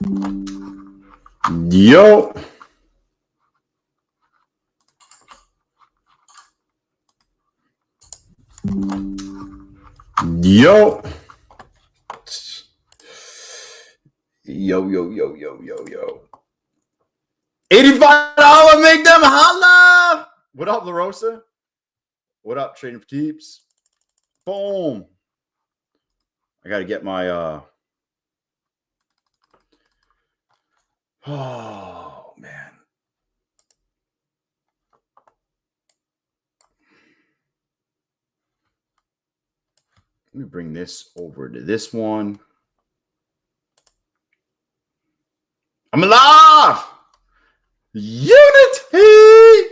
Yo. Yo. Yo. $85, make them holla. What up, La Rosa? What up, Trading for Keeps? Boom. I got to get my oh man. Let me bring this over to this one. I'm alive. Unity.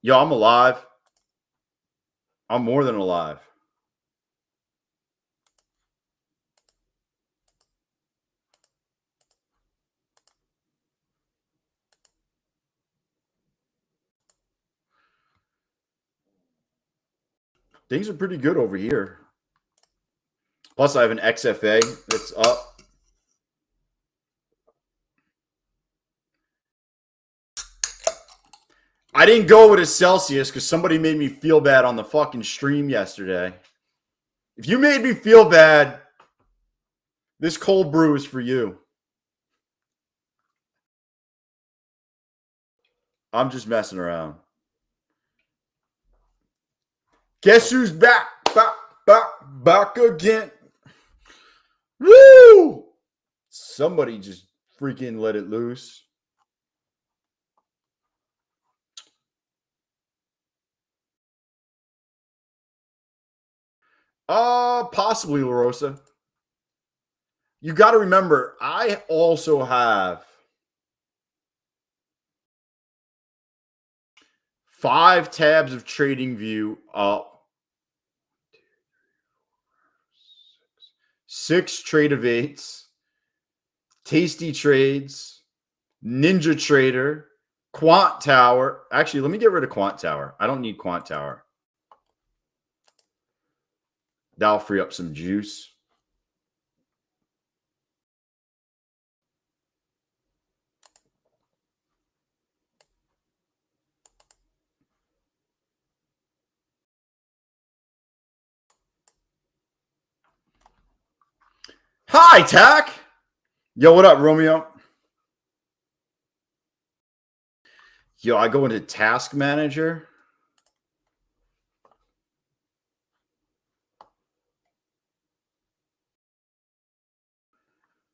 Yo, I'm alive. I'm more than alive. Things are pretty good over here. Plus, I have an XFA that's up. I didn't go with a Celsius because somebody made me feel bad on the fucking stream yesterday. If you made me feel bad, this cold brew is for you. I'm just messing around. Guess who's back? Back again. Woo! Somebody just freaking let it loose. Possibly, La Rosa. You got to remember, I also have 5 tabs of TradingView up. 6 trade of 8s, Tasty Trades, Ninja Trader, Quant Tower. Actually, let me get rid of Quant Tower. I don't need Quant Tower. That'll free up some juice. Hi, Tack. Yo, what up, Romeo? Yo, I go into Task Manager.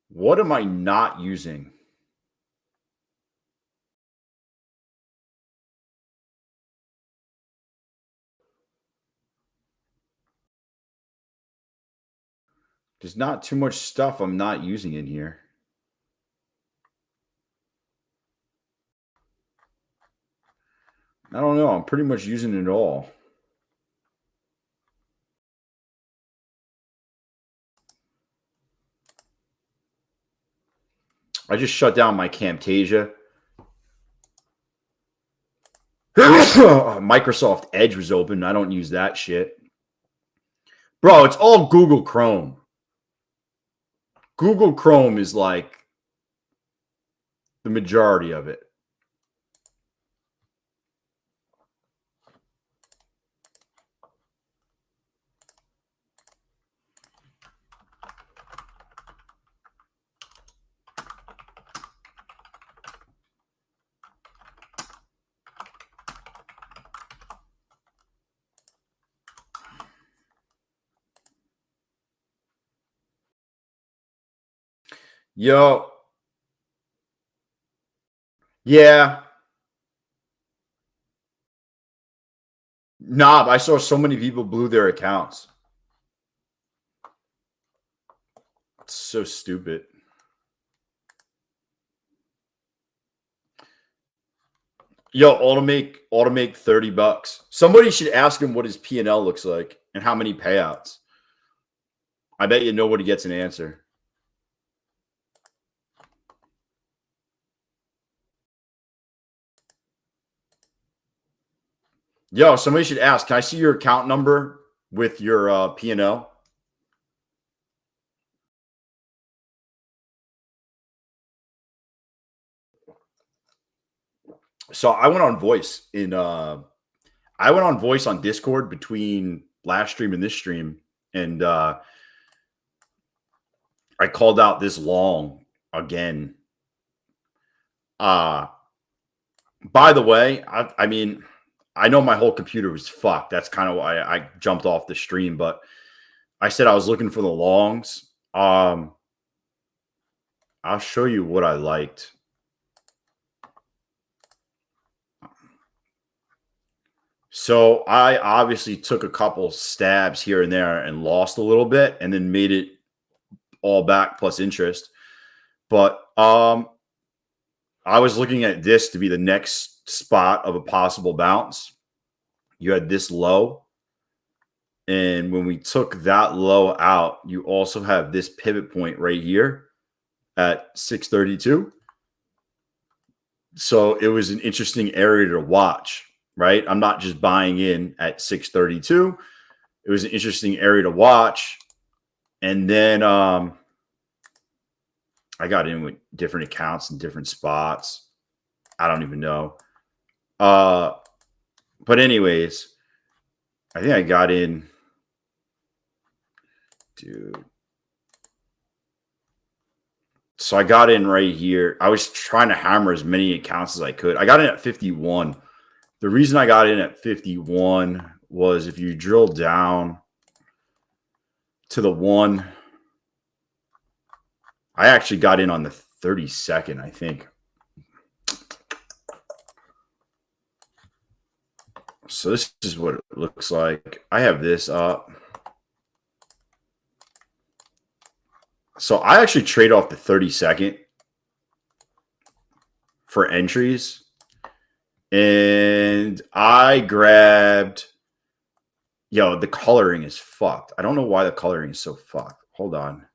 What am I not using? There's not too much stuff I'm not using in here. I don't know. I'm pretty much using it all. I just shut down my Camtasia. Microsoft Edge was open. I don't use that shit. Bro, it's all Google Chrome. Google Chrome is like the majority of it. Yo. Yeah. Nah, I saw so many people blew their accounts. It's so stupid. Yo, automate $30. Somebody should ask him what his P&L looks like and how many payouts. I bet you nobody gets an answer. Yo, somebody should ask, can I see your account number with your P&L? So I went on voice on Discord between last stream and this stream, and I called out this long again. By the way, I mean, I know my whole computer was fucked. That's kind of why I jumped off the stream, but I said I was looking for the longs. I'll show you what I liked. So I obviously took a couple stabs here and there and lost a little bit and then made it all back plus interest. But I was looking at this to be the next spot of a possible bounce. You had this low. And when we took that low out, you also have this pivot point right here at 632. So it was an interesting area to watch, right? I'm not just buying in at 632. It was an interesting area to watch. And then I got in with different accounts in different spots. I don't even know. But anyways, I think I got in. Dude. So I got in right here. I was trying to hammer as many accounts as I could. I got in at 51. The reason I got in at 51 was if you drill down to the one, I actually got in on the 32nd, I think. So this is what it looks like. I have this up. So I actually trade off the 32nd for entries. And I grabbed, yo, the coloring is fucked. I don't know why the coloring is so fucked. Hold on.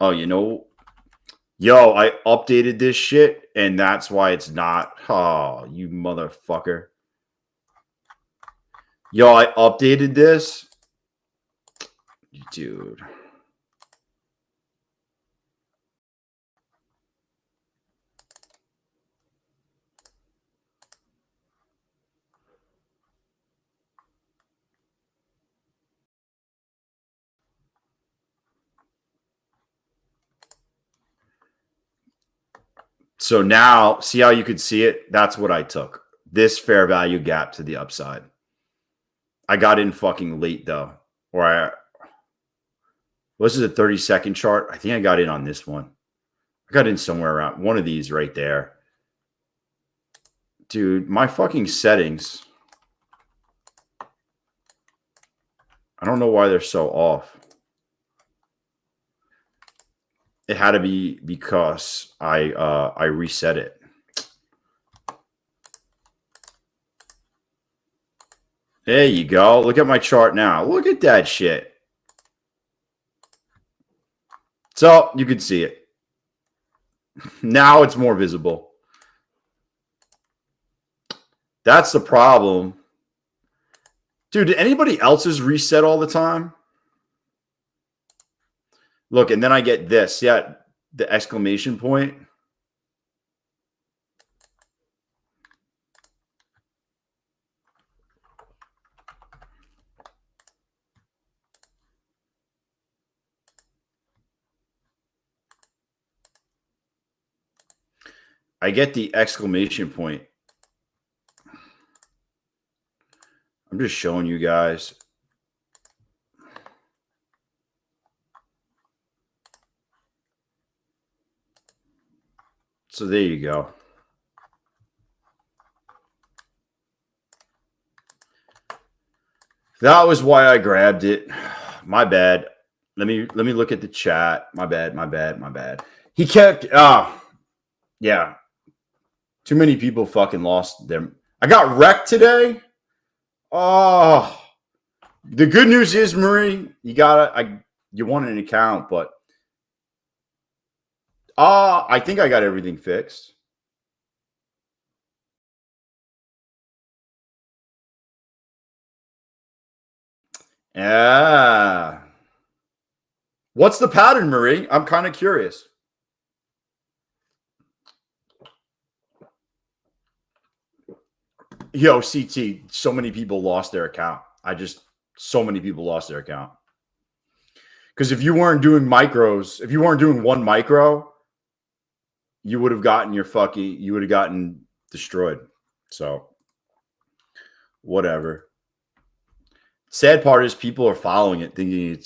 Oh, you know, yo, I updated this shit, and that's why it's not. Oh, you motherfucker. Yo, I updated this. Dude. So now, see how you could see it? That's what I took. This fair value gap to the upside. I got in fucking late, though. This is a 30-second chart. I think I got in on this one. I got in somewhere around one of these right there. Dude, my fucking settings. I don't know why they're so off. It had to be because I reset it. There you go. Look at my chart now. Look at that shit. So you can see it. Now it's more visible. That's the problem. Dude, did anybody else's reset all the time? Look, and then I get this. Yeah, the exclamation point. I get the exclamation point. I'm just showing you guys. So there you go. That was why I grabbed it. My bad. Let me look at the chat. My bad. He kept yeah. Too many people fucking lost them. I got wrecked today. Oh. The good news is, Marie, you won an account, but I think I got everything fixed. Yeah. What's the pattern, Marie? I'm kind of curious. Yo, CT, so many people lost their account. So many people lost their account. Because if you weren't doing micros, if you weren't doing one micro, you would have gotten destroyed. So, whatever. Sad part is people are following it, thinking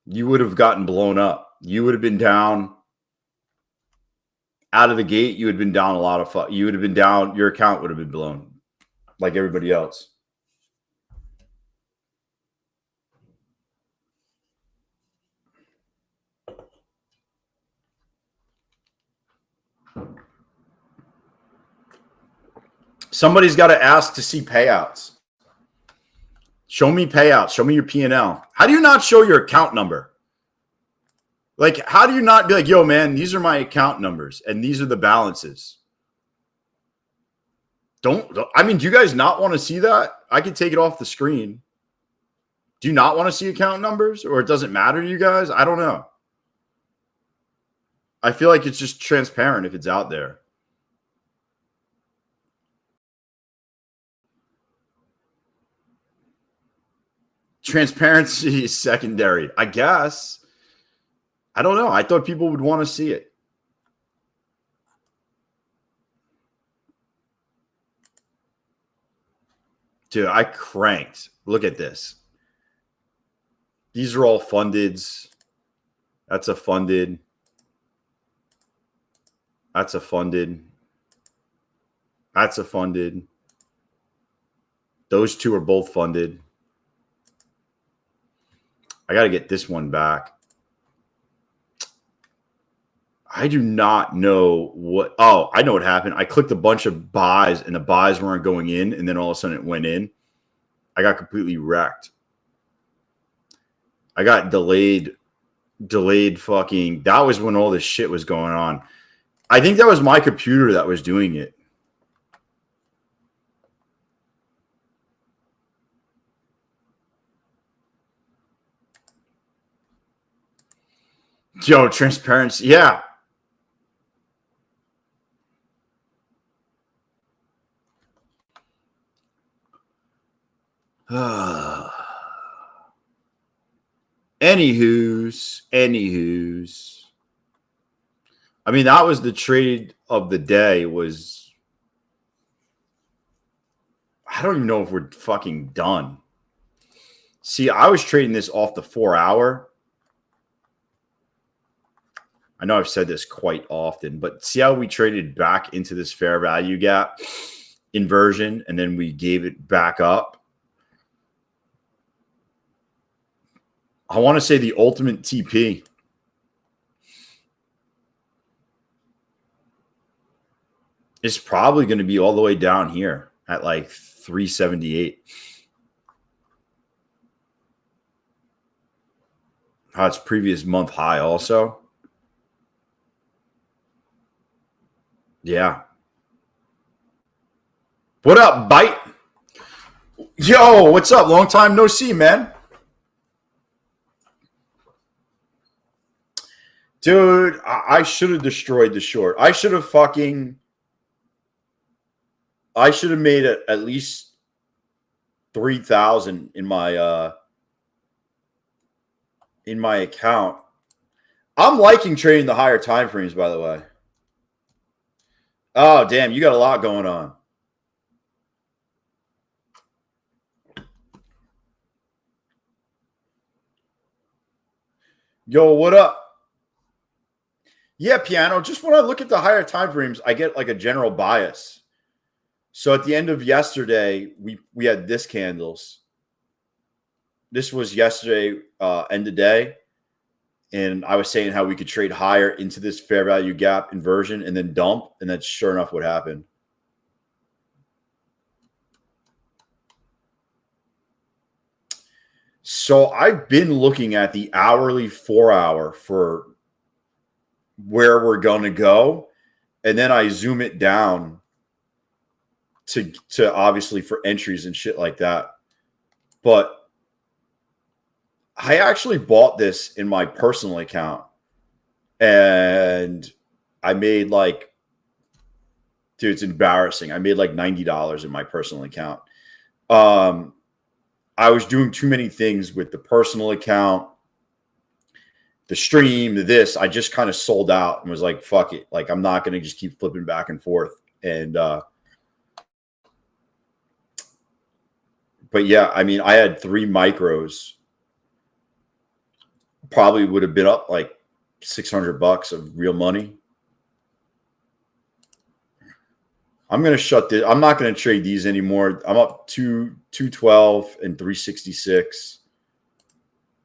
you would have gotten blown up. You would have been down out of the gate. You would have been down a lot of you would have been down. Your account would have been blown like everybody else. Somebody's got to ask to see payouts. Show me payouts. Show me your P&L. How do you not show your account number? Like, how do you not be like, yo, man, these are my account numbers and these are the balances? Do you guys not want to see that? I can take it off the screen. Do you not want to see account numbers, or it doesn't matter to you guys? I don't know. I feel like it's just transparent if it's out there. Transparency is secondary, I guess. I don't know. I thought people would want to see it. Dude, I cranked. Look at this. These are all fundeds. That's a funded. That's a funded. That's a funded. Those two are both funded. I got to get this one back. I do not know what. Oh, I know what happened. I clicked a bunch of buys and the buys weren't going in, and then all of a sudden it went in. I got completely wrecked. I got delayed fucking. That was when all this shit was going on. I think that was my computer that was doing it. Yo, transparency. Yeah. Anywho's. I mean, that was the trade of the day. Was I don't even know if we're fucking done. See, I was trading this off the 4-hour. I know I've said this quite often, but see how we traded back into this fair value gap inversion, and then we gave it back up. I want to say the ultimate TP is probably going to be all the way down here at like 378. Its previous month high also. Yeah. What up, Bite? Yo, what's up? Long time no see, man. Dude, I should have destroyed the short. I should have made it at least 3,000 in my account. I'm liking trading the higher time frames, by the way. Oh, damn, you got a lot going on. Yo, what up? Yeah, Piano. Just when I look at the higher time frames, I get like a general bias. So at the end of yesterday, we had this candles. This was yesterday, end of day. And I was saying how we could trade higher into this fair value gap inversion and then dump. And that's sure enough what happened. So I've been looking at the hourly 4-hour for where we're going to go. And then I zoom it down to obviously for entries and shit like that. But I actually bought this in my personal account and I made like Dude, it's embarrassing. I made like $90 in my personal account. I was doing too many things with the personal account, the stream, the this. I just kind of sold out and was like, fuck it. Like, I'm not going to just keep flipping back and forth. And, but yeah, I mean, I had 3 micros. Probably would have been up like $600 of real money. I'm going to shut this. I'm not going to trade these anymore. I'm up to 212 and 366.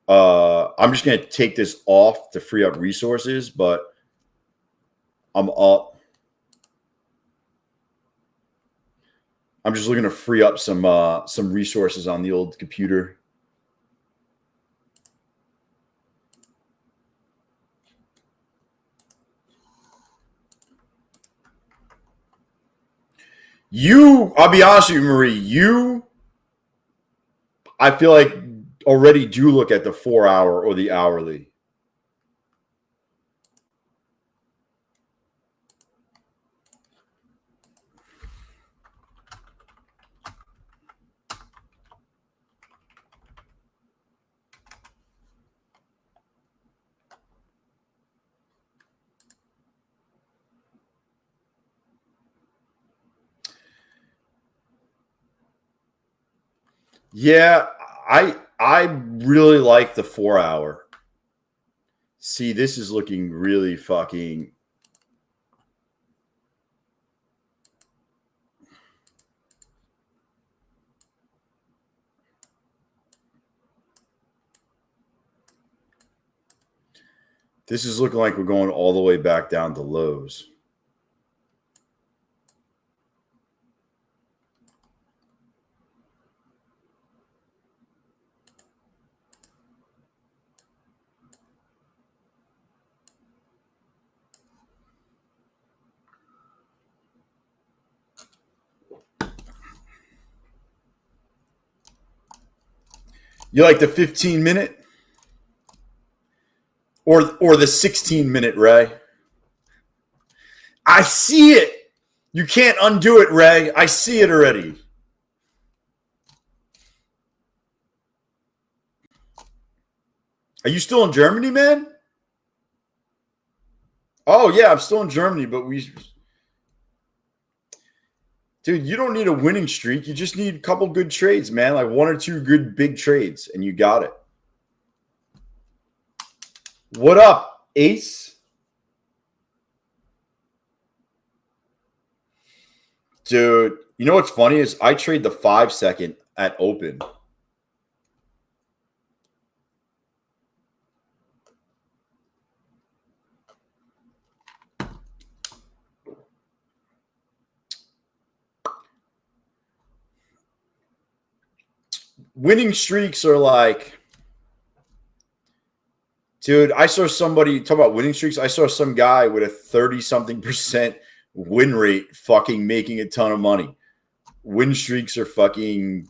I'm just going to take this off to free up resources, but I'm up. I'm just looking to free up some resources on the old computer. I'll be honest with you, Marie, I feel like already do look at the 4-hour or the hourly. Yeah, I really like the 4-hour. See, this is looking really fucking. This is looking like we're going all the way back down to lows. You like the 15-minute or the 16-minute, Ray? I see it. You can't undo it, Ray. I see it already. Are you still in Germany, man? Oh yeah, I'm still in Germany, but dude, you don't need a winning streak. You just need a couple good trades, man. Like 1 or 2 good big trades, and you got it. What up, Ace? Dude, you know what's funny is I trade the 5-second at open. Winning streaks are like, dude, I saw somebody talk about winning streaks. I saw some guy with a 30-something% win rate fucking making a ton of money. Win streaks are fucking.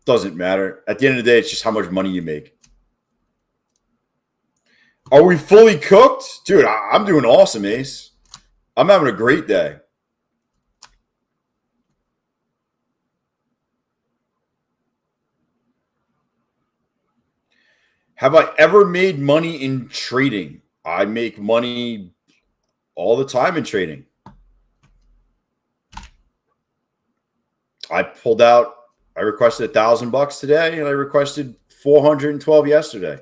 Doesn't matter. At the end of the day, it's just how much money you make. Are we fully cooked? Dude, I'm doing awesome, Ace. I'm having a great day. Have I ever made money in trading? I make money all the time in trading. I requested $1,000 today, and I requested 412 yesterday.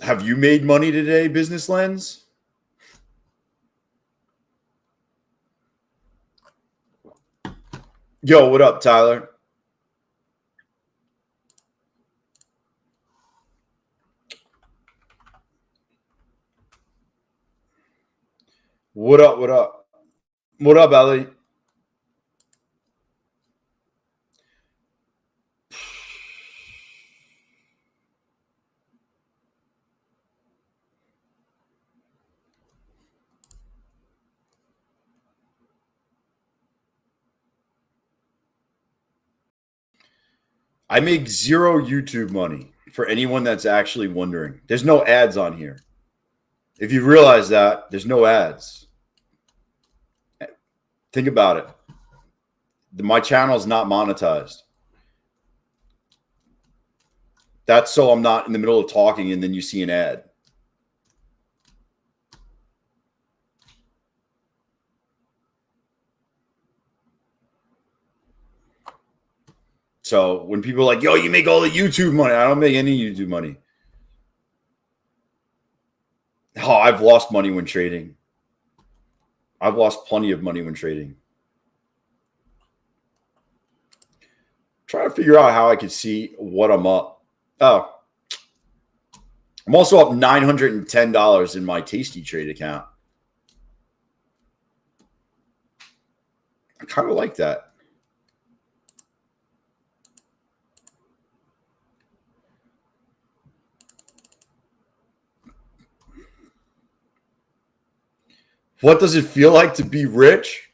Have you made money today, Business Lens? Yo, what up, Tyler? What up? What up? What up, Ellie? I make zero YouTube money. For anyone that's actually wondering, there's no ads on here. If you realize that, there's no ads. Think about it. My channel is not monetized. That's so I'm not in the middle of talking and then you see an ad. So when people are like, yo, you make all the YouTube money. I don't make any YouTube money. Oh, I've lost money when trading. I've lost plenty of money when trading. Trying to figure out how I could see what I'm up. Oh, I'm also up $910 in my Tasty Trade account. I kind of like that. What does it feel like to be rich?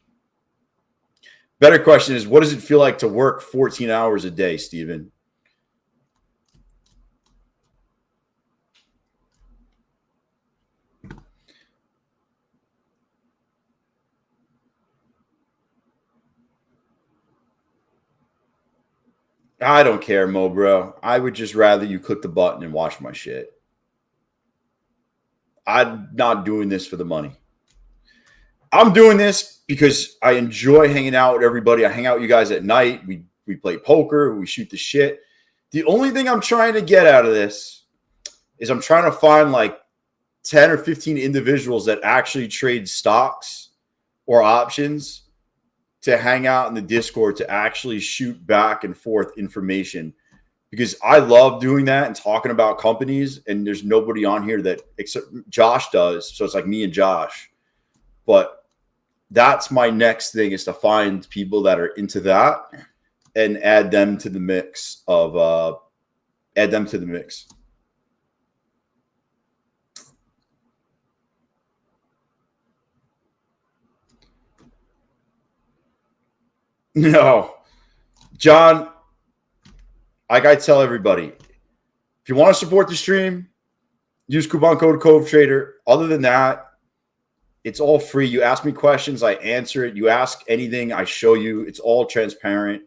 Better question is, what does it feel like to work 14 hours a day, Steven? I don't care, Mo, bro. I would just rather you click the button and watch my shit. I'm not doing this for the money. I'm doing this because I enjoy hanging out with everybody. I hang out with you guys at night. We play poker. We shoot the shit. The only thing I'm trying to get out of this is I'm trying to find like 10 or 15 individuals that actually trade stocks or options to hang out in the Discord to actually shoot back and forth information, because I love doing that and talking about companies, and there's nobody on here that except Josh does. So it's like me and Josh. But that's my next thing, is to find people that are into that and add them to the mix of No, John, like I tell everybody, if you want to support the stream, use coupon code CoveTrader. Other than that, it's all free. You ask me questions, I answer it. You ask anything, I show you. It's all transparent.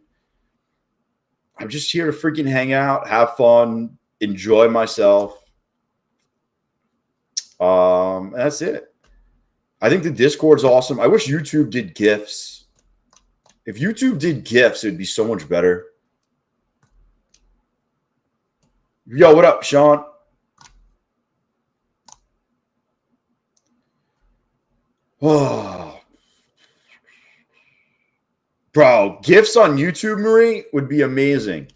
I'm just here to freaking hang out, have fun, enjoy myself. That's it. I think the Discord's awesome. I wish YouTube did GIFs. If YouTube did GIFs, it'd be so much better. Yo, what up, Sean? Oh, bro, GIFs on YouTube, Marie, would be amazing.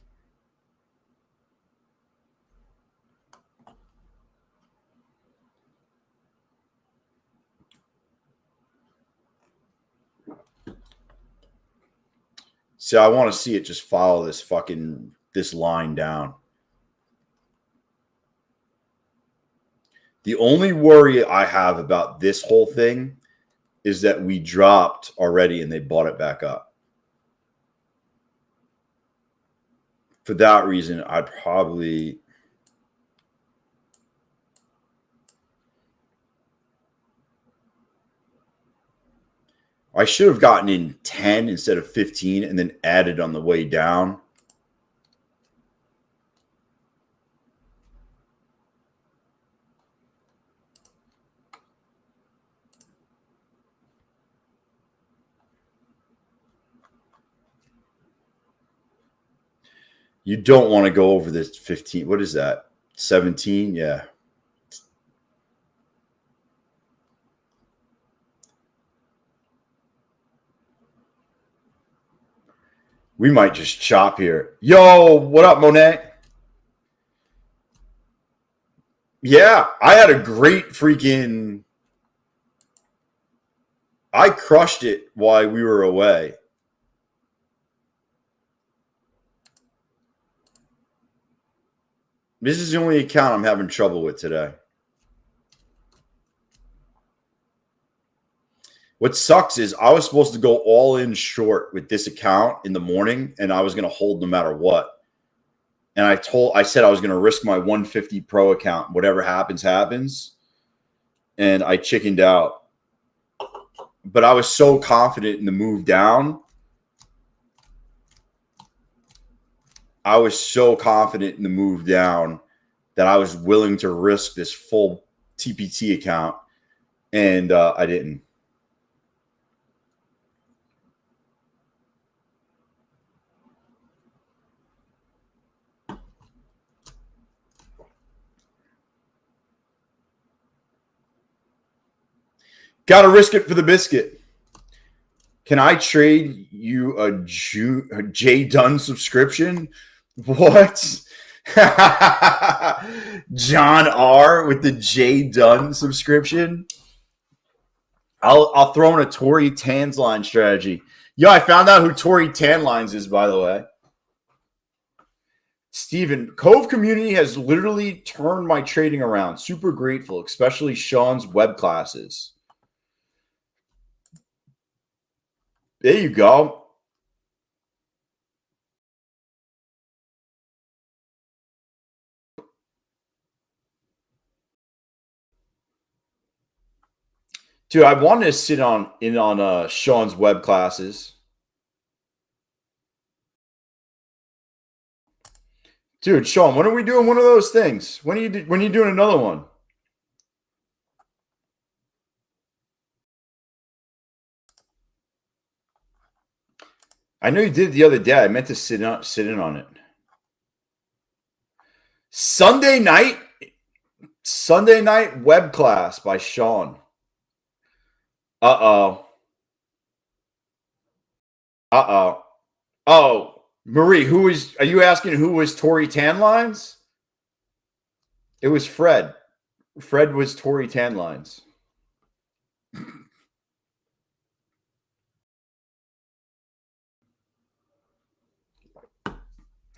See, I want to see it just follow this line down. The only worry I have about this whole thing is that we dropped already and they bought it back up. For that reason, I'd probably... I should have gotten in 10 instead of 15 and then added on the way down. You don't want to go over this 15. What is that? 17? Yeah. We might just chop here. Yo, what up, Monet? Yeah, I had a great freaking... I crushed it while we were away. This is the only account I'm having trouble with today. What sucks is I was supposed to go all in short with this account in the morning, and I was going to hold no matter what. and I said I was going to risk my 150 pro account. Whatever happens, happens. And I chickened out. But I was so confident in the move down. I was so confident in the move down that I was willing to risk this full TPT account. And I didn't. Got to risk it for the biscuit. Can I trade you a J Dunn subscription? What? John R with the J Dunn subscription? I'll throw in a Tory Tanline strategy. Yo, I found out who Tory Tanlines is, by the way. Steven, Cove community has literally turned my trading around. Super grateful, especially Sean's web classes. There you go. Dude, I wanted to sit in on Sean's web classes. Dude, Sean, when are we doing one of those things? When are you doing another one? I know you did it the other day. I meant to sit in on it. Sunday night web class by Sean. Uh-oh. Oh, Marie, are you asking who was Tory Tanlines? It was Fred. Fred was Tory Tanlines.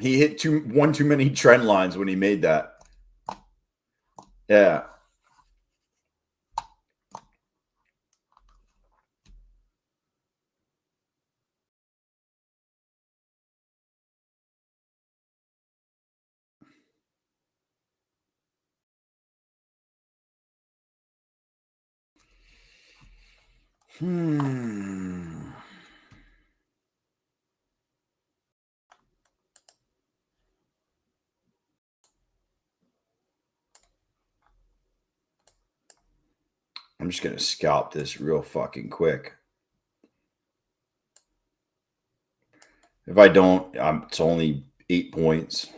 He hit one too many trend lines when he made that. Yeah. I'm just going to scalp this real fucking quick. If I don't, it's only 8 points.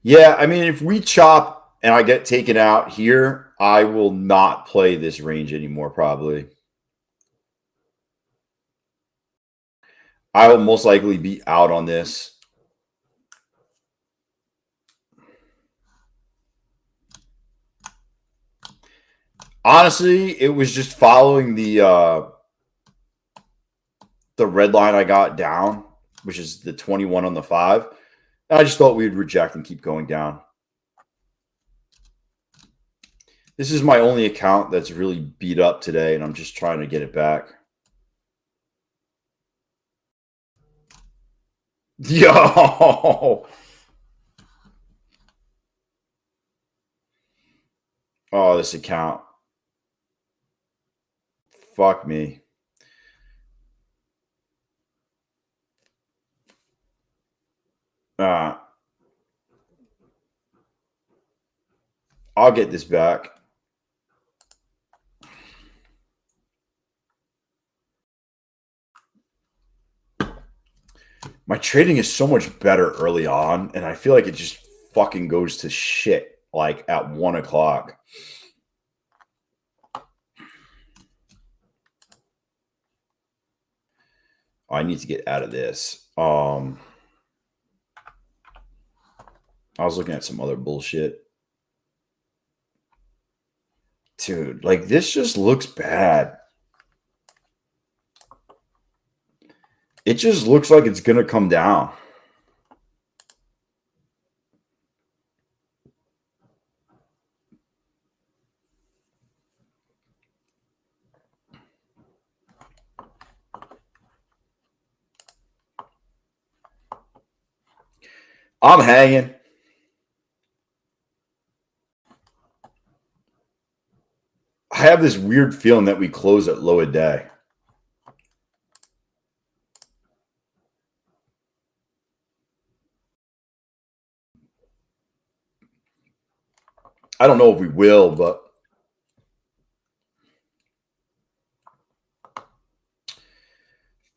Yeah, I mean, if we chop and I get taken out here, I will not play this range anymore, probably. I will most likely be out on this. Honestly, it was just following the red line I got down, which is the 21 on the 5. I just thought we would reject and keep going down. This is my only account that's really beat up today, and I'm just trying to get it back. Yo! Oh, this account. Fuck me. I'll get this back. My trading is so much better early on, and I feel like it just fucking goes to shit like at 1 o'clock. I need to get out of this. I was looking at some other bullshit. Dude, like this just looks bad. It just looks like it's going to come down. I'm hanging. I have this weird feeling that we close at low a day. I don't know if we will, but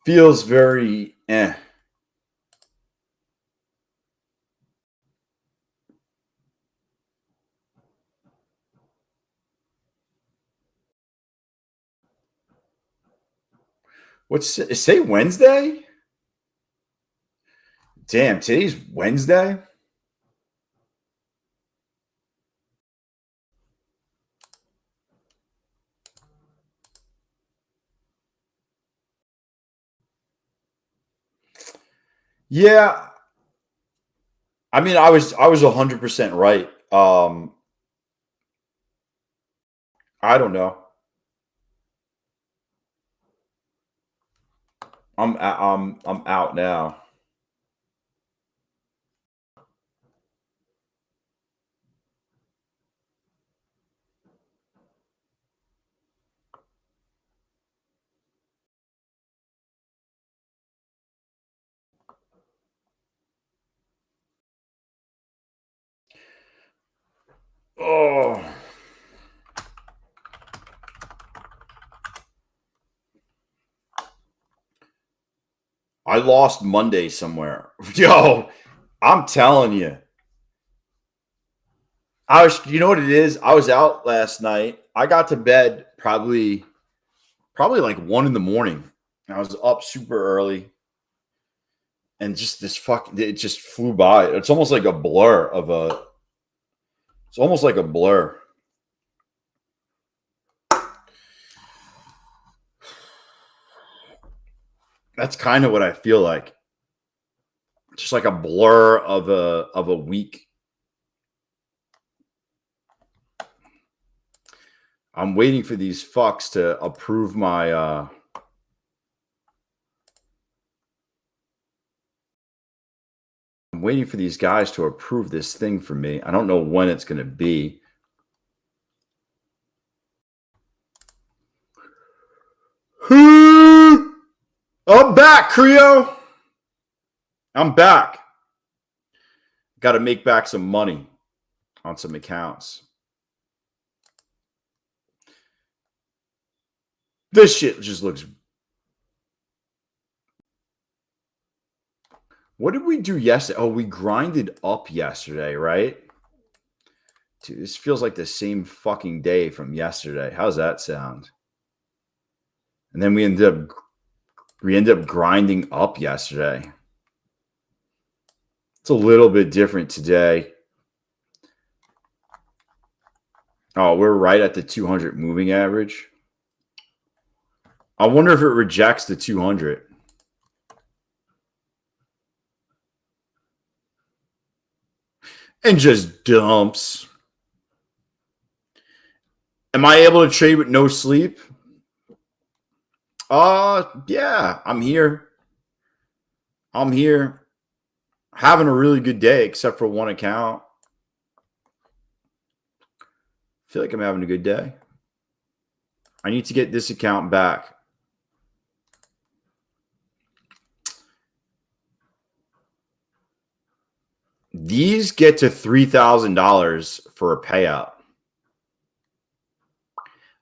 feels very eh. Say Wednesday? Damn, today's Wednesday? Yeah. I mean, I was 100% right. I don't know. I'm out now. Oh. I lost Monday somewhere. Yo, I'm telling you. You know what it is? I was out last night. I got to bed probably like 1 in the morning. I was up super early and just it just flew by. It's almost like a blur of a it's almost like a blur. That's kind of what I feel like. Just like a blur of a week. I'm waiting for these fucks to approve my I'm waiting for these guys to approve this thing for me. I don't know when it's going to be. I'm back, Creo. I'm back. Got to make back some money on some accounts. This shit just looks. What did we do yesterday? Oh, we grinded up yesterday, right? Dude, this feels like the same fucking day from yesterday. How's that sound? And then we ended up grinding up yesterday. It's a little bit different today. Oh, we're right at the 200 moving average. I wonder if it rejects the 200. And just dumps. Am I able to trade with no sleep? Yeah, I'm here. I'm here. Having a really good day, except for one account. I feel like I'm having a good day. I need to get this account back. These get to $3,000 for a payout.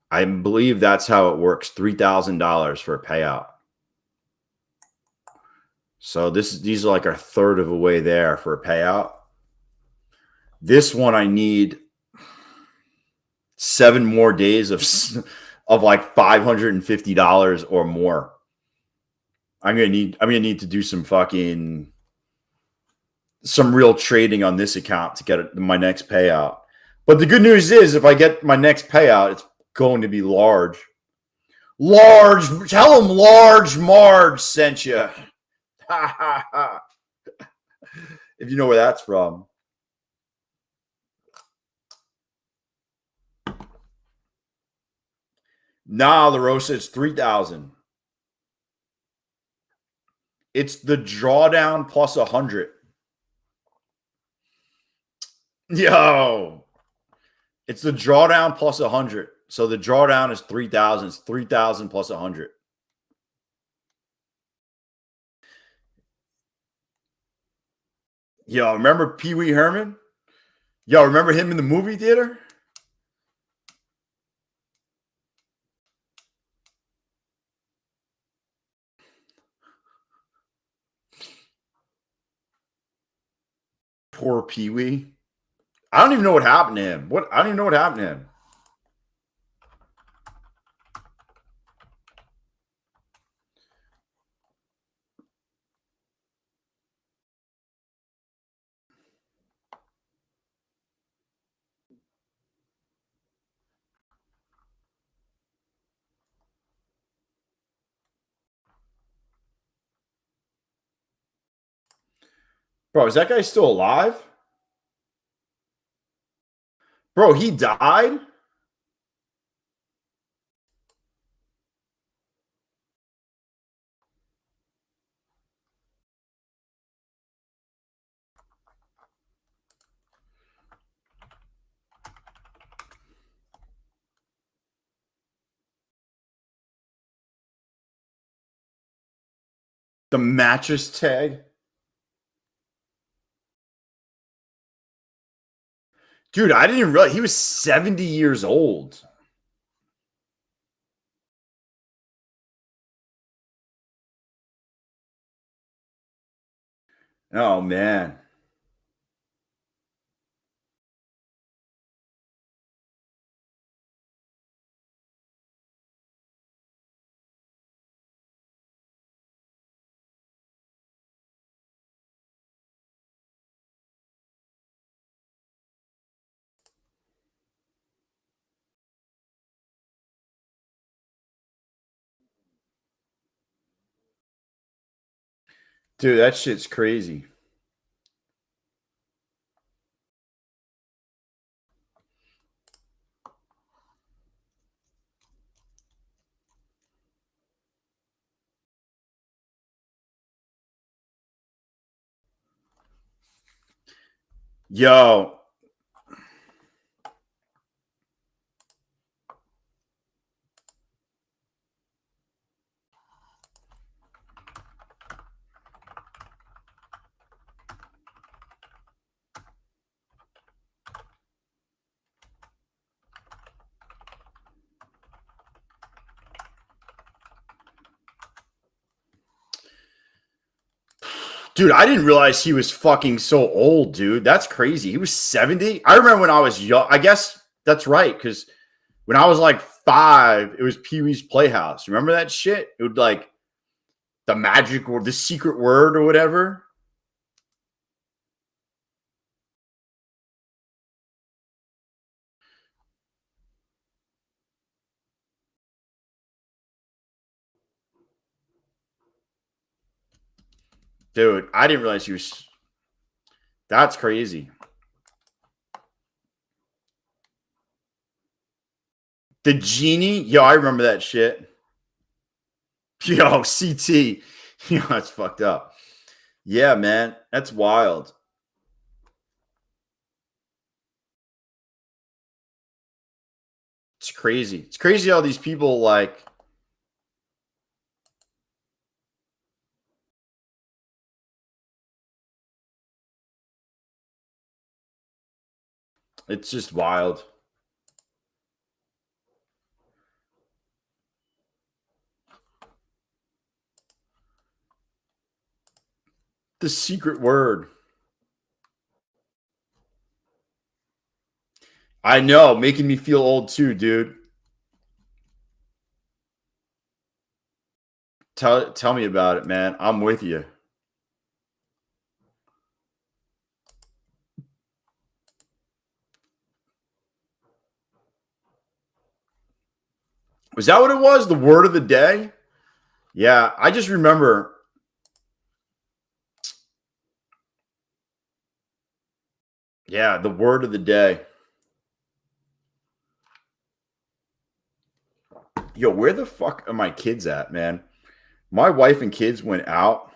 I believe that's how it works. $3,000 for a payout. So these are like a third of a way there for a payout. This one I need 7 more days of like $550 or more. I'm gonna need to do some real trading on this account to get my next payout. But the good news is, if I get my next payout, it's going to be large. Large, tell them Large Marge sent you. If you know where that's from. Nah, LaRosa, it's 3,000. It's the drawdown plus 100. Yo, it's the drawdown plus 100. So the drawdown is 3,000. It's 3,000 plus 100. Yo, remember Pee Wee Herman? Yo, remember him in the movie theater? Poor Pee Wee. I don't even know what happened to him. I don't even know what happened to him. Bro, is that guy still alive? Bro, he died? The mattress tag? Dude, I didn't even realize he was 70 years old. Oh, man. Dude, that shit's crazy. Yo. Dude, I didn't realize he was fucking so old, dude. That's crazy. He was 70. I remember when I was young. I guess that's right, because when I was like 5, it was Pee Wee's Playhouse. Remember that shit? It would like the magic or the secret word or whatever. Dude, I didn't realize he was. That's crazy. The genie, yo, I remember that shit. Yo, CT, yo, that's fucked up. Yeah, man, that's wild. It's crazy. It's crazy how these people like. It's just wild. The secret word. I know, making me feel old too, dude. Tell me about it, man. I'm with you. Was that what it was? The word of the day? Yeah, I just remember. Yeah, the word of the day. Yo, where the fuck are my kids at, man? My wife and kids went out.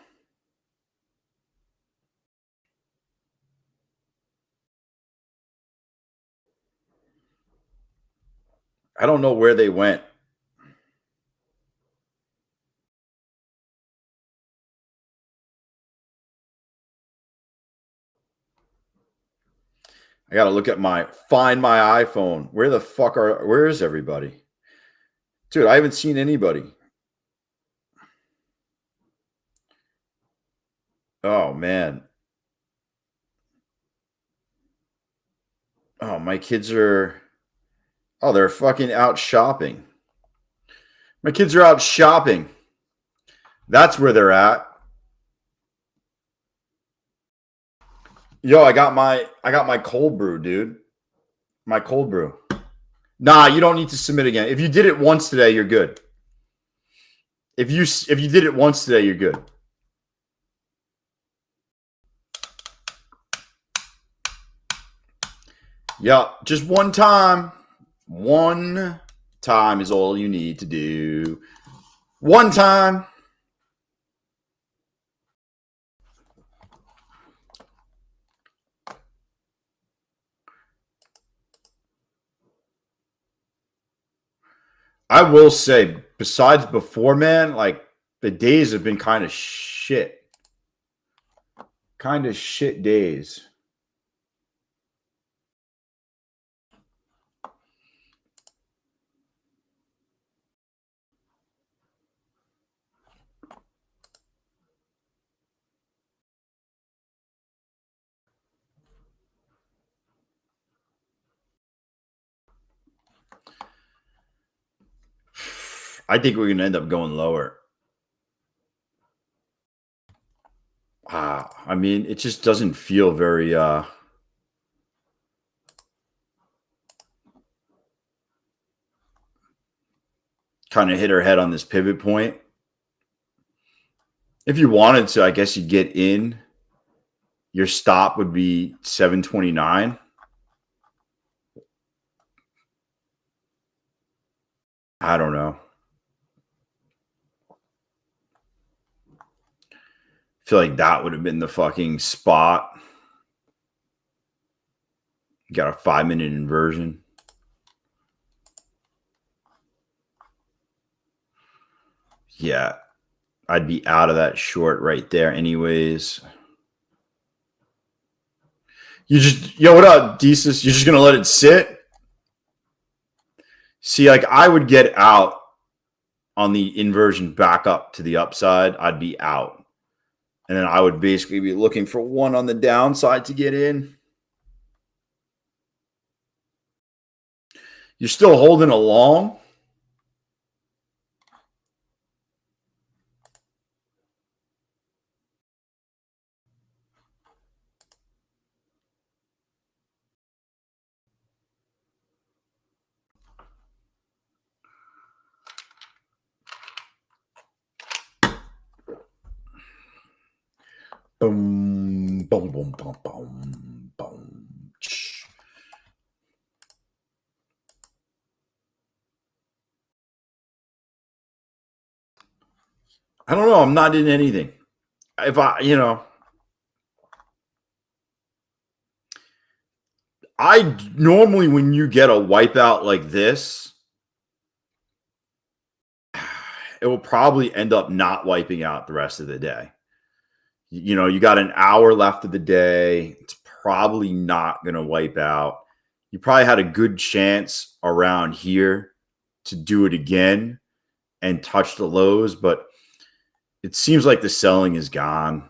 I don't know where they went. I got to look at find my iPhone. Where is everybody? Dude, I haven't seen anybody. Oh, man. Oh, my kids are, oh, they're fucking out shopping. My kids are out shopping. That's where they're at. Yo, I got my cold brew, dude. My cold brew. Nah, you don't need to submit again. If you did it once today, you're good. If you did it once today, you're good. Yeah, just one time. One time is all you need to do. One time. I will say, besides before, man, like the days have been kind of shit. Kind of shit days. I think we're gonna end up going lower. I mean, it just doesn't feel very kind of hit our head on this pivot point. If you wanted to, I guess you get in. Your stop would be 729. I don't know. I feel like that would have been the fucking spot. You got a 5-minute inversion. Yeah, I'd be out of that short right there anyways. Yo, what up, Desus? You're just going to let it sit? See, like I would get out on the inversion back up to the upside. I'd be out. And then I would basically be looking for one on the downside to get in. You're still holding a long? Boom, boom, boom, boom, boom, boom. I don't know. I'm not in anything. If I normally, when you get a wipeout like this, it will probably end up not wiping out the rest of the day. You got an hour left of the day. It's probably not going to wipe out. You probably had a good chance around here to do it again and touch the lows, but it seems like the selling is gone.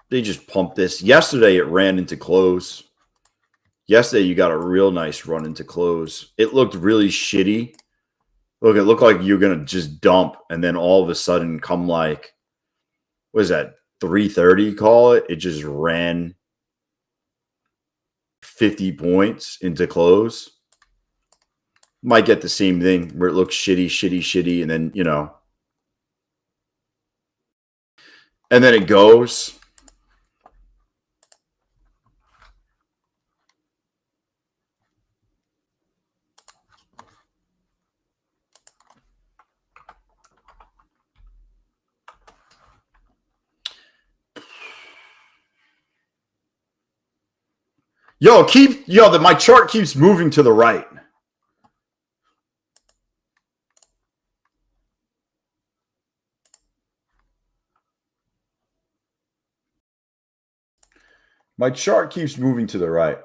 They just pumped this. Yesterday, it ran into close. Yesterday, you got a real nice run into close. It looked really shitty. Look, it looked like you're going to just dump and then all of a sudden come like, what is that, 330 call it? It just ran 50 points into close. Might get the same thing where it looks shitty, and then, and then it goes. My chart keeps moving to the right. My chart keeps moving to the right.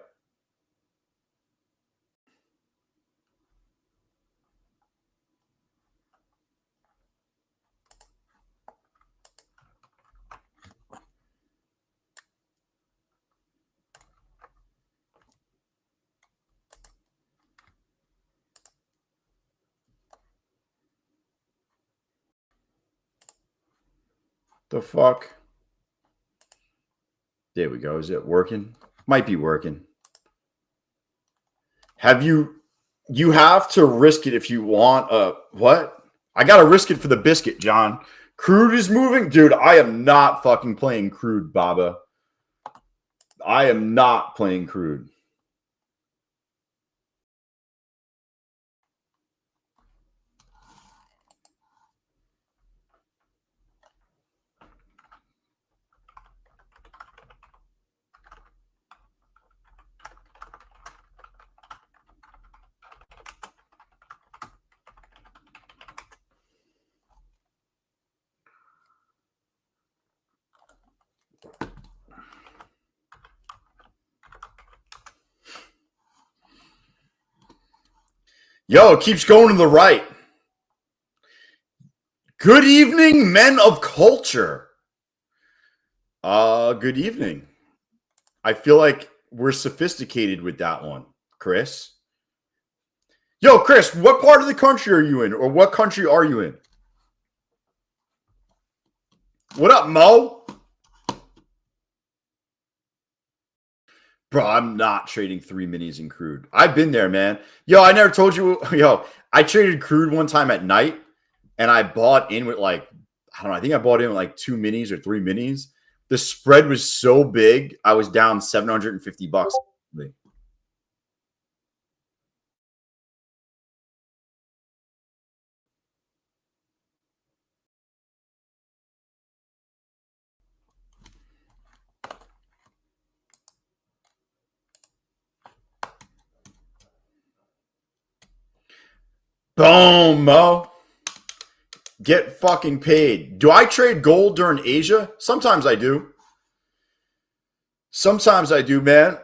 The fuck? There we go. Is it working? Might be working. You have to risk it if you want what? I gotta risk it for the biscuit, John. Crude is moving. Dude, I am not fucking playing crude, Baba. I am not playing crude. Yo, it keeps going to the right. Good evening, men of culture. Good evening. I feel like we're sophisticated with that one, Chris. Yo, Chris, what part of the country are you in? Or what country are you in? What up, Mo? Bro, I'm not trading 3 minis in crude. I've been there, man. Yo, I never told you. Yo, I traded crude one time at night, and I bought in with like, I don't know, I think I bought in with like 2 minis or 3 minis. The spread was so big, I was down $750. Boom, Mo. Get fucking paid. Do I trade gold during Asia? Sometimes I do. Sometimes I do, man.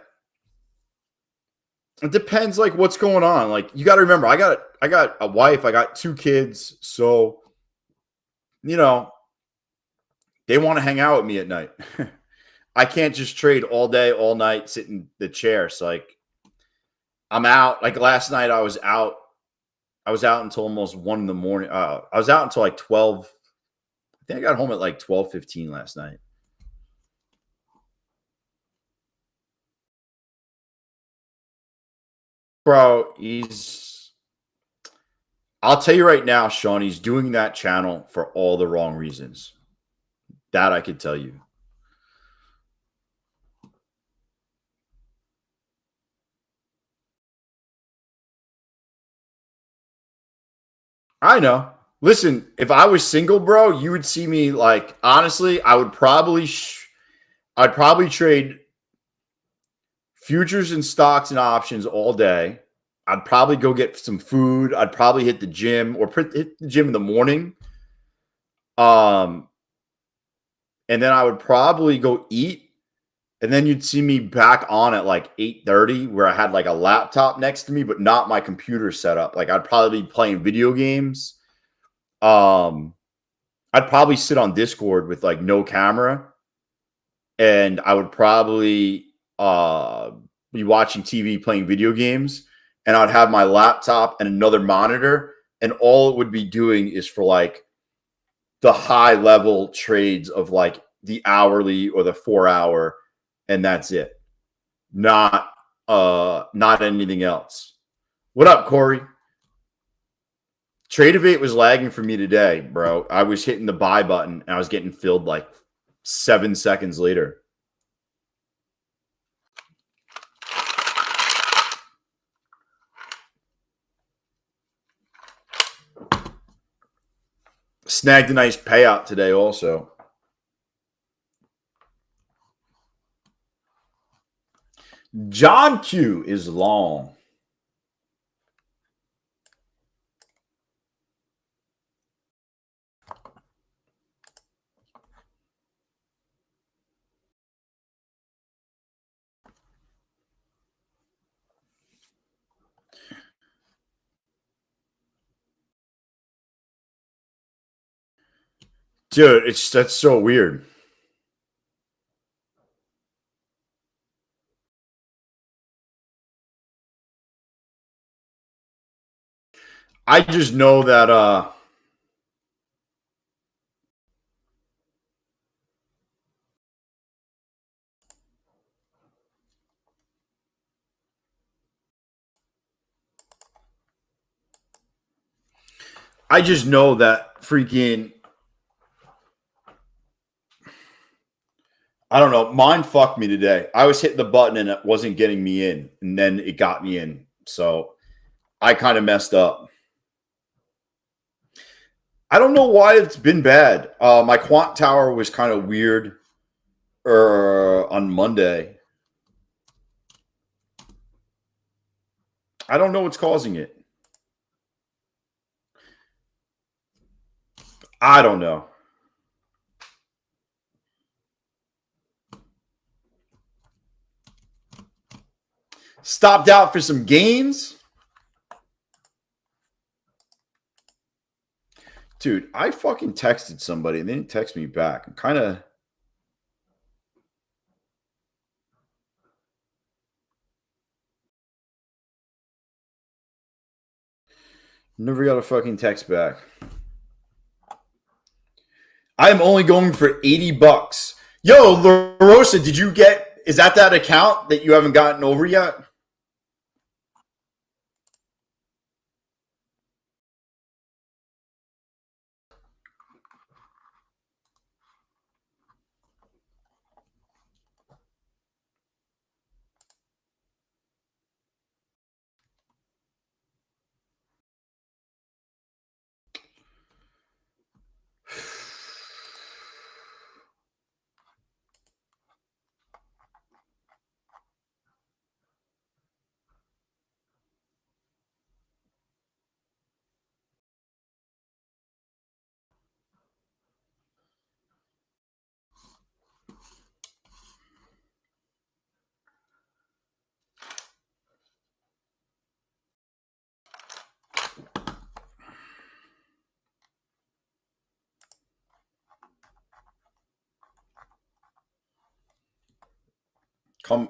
It depends, like what's going on. Like you got to remember, I got a wife, I got 2 kids, so you know they want to hang out with me at night. I can't just trade all day, all night, sit in the chair. So like I'm out. Like last night, I was out. I was out until almost 1 in the morning. I was out until like 12. I think I got home at like 12:15 last night. Bro, I'll tell you right now, Sean, he's doing that channel for all the wrong reasons. That I could tell you. I know. Listen, if I was single, bro, you would see me like honestly, I'd probably trade futures and stocks and options all day. I'd probably go get some food. I'd probably hit the gym or hit the gym in the morning. And then I would probably go eat. And then you'd see me back on at like 8:30 where I had like a laptop next to me, but not my computer set up. Like I'd probably be playing video games. I'd probably sit on Discord with like no camera. And I would probably be watching TV, playing video games, and I'd have my laptop and another monitor, and all it would be doing is for like the high level trades of like the hourly or the 4 hour, and that's it. Not anything else. What up, Corey? Tradeivate was lagging for me today, bro. I was hitting the buy button and I was getting filled like 7 seconds later. Snagged a nice payout today also. John Q is long. Dude, that's so weird. I just know that I just know that freaking I don't know, mine fucked me today. I was hitting the button and it wasn't getting me in, and then it got me in. So I kind of messed up. I don't know why it's been bad. My quant tower was kind of weird on Monday. I don't know what's causing it. I don't know. Stopped out for some gains. Dude, I fucking texted somebody and they didn't text me back. I'm kind of. Never got a fucking text back. I am only going for $80. Yo, LaRosa, did you get? Is that account that you haven't gotten over yet?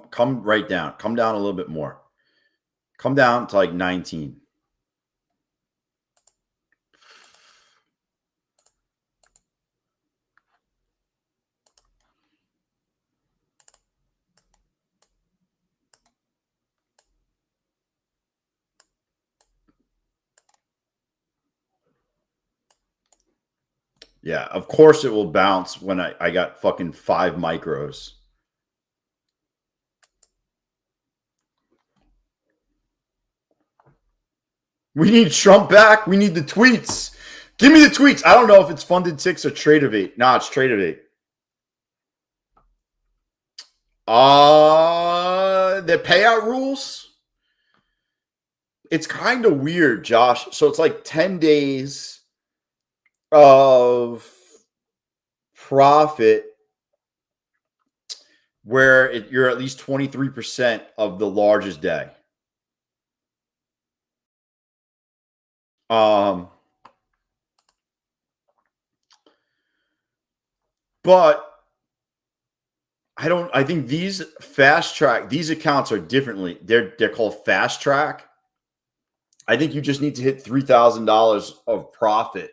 Come right down. Come down a little bit more. Come down to like 19. Yeah, of course it will bounce when I got fucking 5 micros. We need Trump back. We need the tweets. Give me the tweets. I don't know if it's funded 6 or Tradeify. Nah, it's Tradeify. The payout rules. It's kind of weird, Josh. So it's like 10 days of profit where you're at least 23% of the largest day. But I think these fast track, these accounts are differently. They're called fast track. I think you just need to hit $3,000 of profit.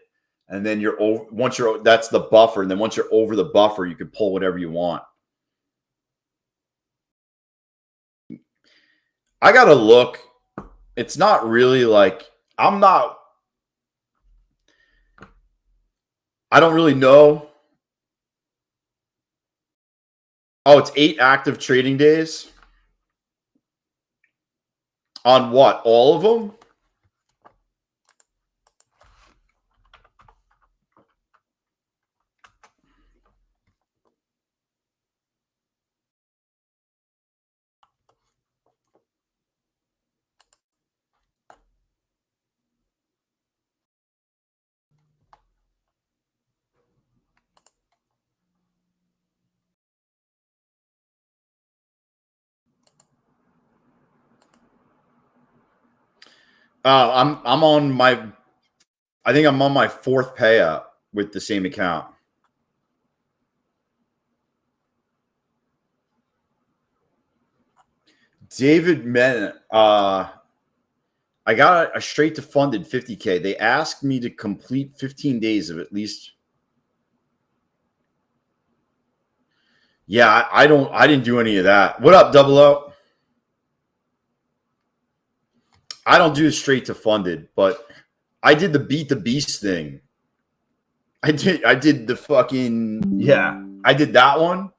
And then you're over that's the buffer. And then once you're over the buffer, you can pull whatever you want. I gotta look. It's not really like I don't really know. Oh, it's 8 active trading days. On what? All of them? I'm on my. I think I'm on my 4th payout with the same account. David Men. I got a straight to funded 50K. They asked me to complete 15 days of at least. Yeah, I didn't do any of that. What up, Double O? I don't do straight to funded, but I did the beat the beast thing. I did the fucking, yeah. I did that one.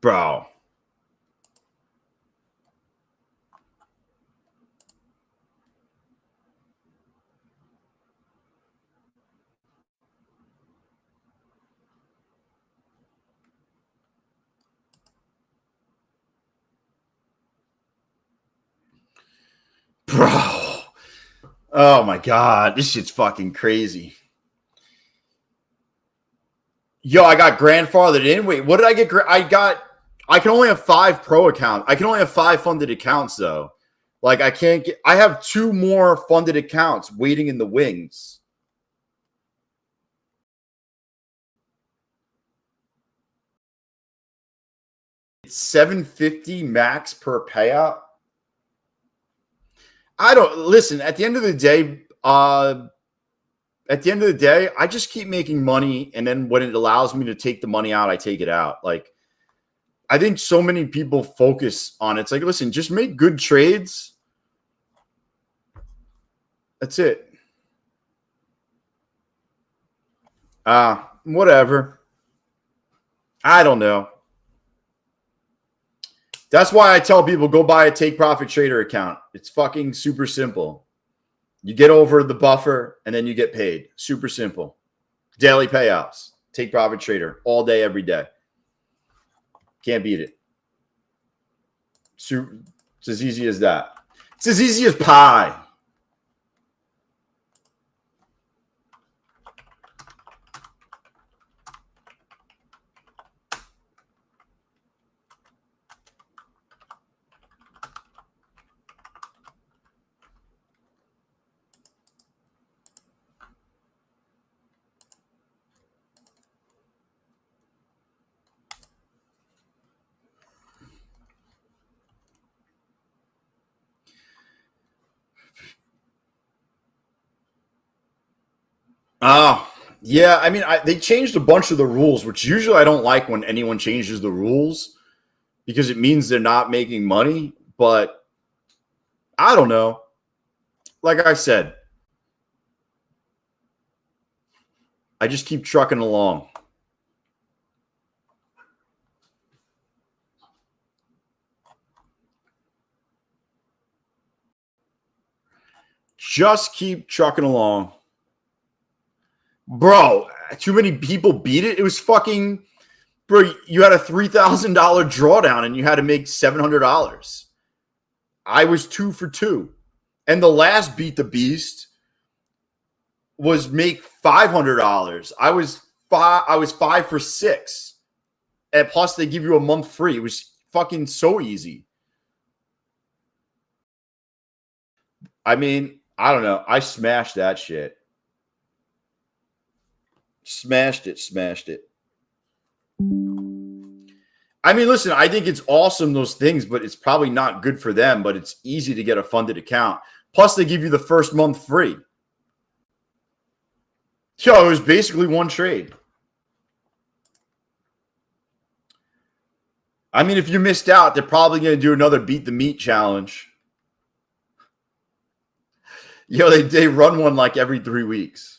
Bro. Bro. Oh my God. This shit's fucking crazy. Yo, I got grandfathered in. Wait, what did I get? I can only have 5 pro accounts. I can only have 5 funded accounts though. Like I can't get, I have 2 more funded accounts waiting in the wings. It's $750 max per payout. I don't listen. At the end of the day, I just keep making money, and then when it allows me to take the money out, I take it out. Like, I think so many people focus on it. It's like, listen, just make good trades. That's it. Whatever. I don't know. That's why I tell people go buy a take profit trader account. It's fucking super simple. You get over the buffer and then you get paid. Super simple. Daily payouts. Take profit trader all day, every day. Can't beat it. It's as easy as that. It's as easy as pie. Oh, yeah. I mean, they changed a bunch of the rules, which usually I don't like when anyone changes the rules because it means they're not making money. But I don't know. Like I said, I just keep trucking along. Just keep trucking along. Bro, too many people beat it. It was fucking, bro, you had a $3,000 drawdown and you had to make $700. I was 2 for 2. And the last beat the beast was make $500. I was 5 for 6. And plus they give you a month free. It was fucking so easy. I mean, I don't know. I smashed that shit. Smashed it. I mean, listen, I think it's awesome, those things, but it's probably not good for them, but it's easy to get a funded account. Plus, they give you the first month free. Yo, it was basically one trade. I mean, if you missed out, they're probably going to do another beat the meat challenge. Yo, they run one like every 3 weeks.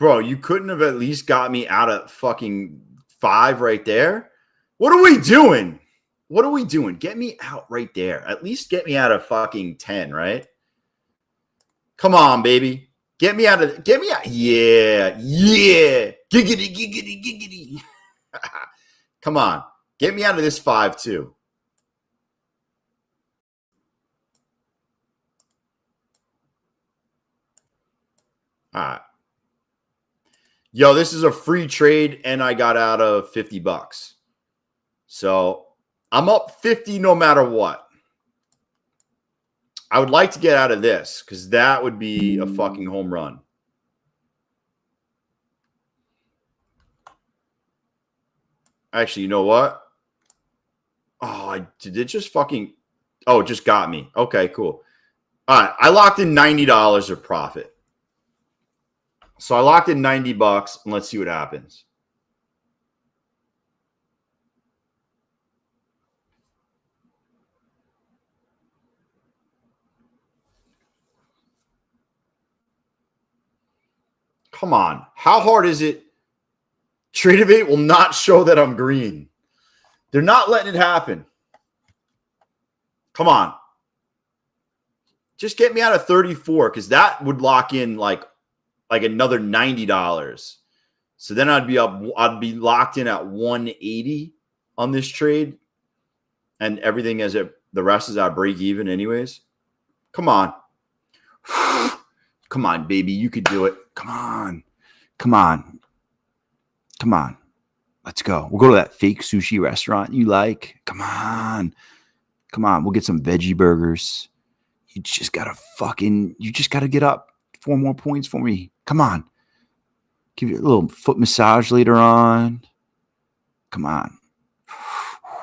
Bro, you couldn't have at least got me out of fucking 5 right there? What are we doing? What are we doing? Get me out right there. At least get me out of fucking 10, right? Come on, baby. Get me out. Yeah. Yeah. Giggity, giggity, giggity. Come on. Get me out of this 5 too. All right. Yo, this is a free trade and I got out of $50. So I'm up 50 no matter what. I would like to get out of this because that would be a fucking home run. Actually, you know what? Oh, did it just fucking... Oh, it just got me. Okay, cool. All right, I locked in $90 of profit. So I locked in $90 and let's see what happens. Come on. How hard is it? Tradeify will not show that I'm green. They're not letting it happen. Come on. Just get me out of 34 because that would lock in like another $90. So then I'd be locked in at 180 on this trade. And everything the rest is at break even anyways. Come on. Come on, baby. You could do it. Come on. Come on. Come on. Let's go. We'll go to that fake sushi restaurant you like. Come on. Come on. We'll get some veggie burgers. You just got to get up 4 more points for me. Come on. Give you a little foot massage later on. Come on.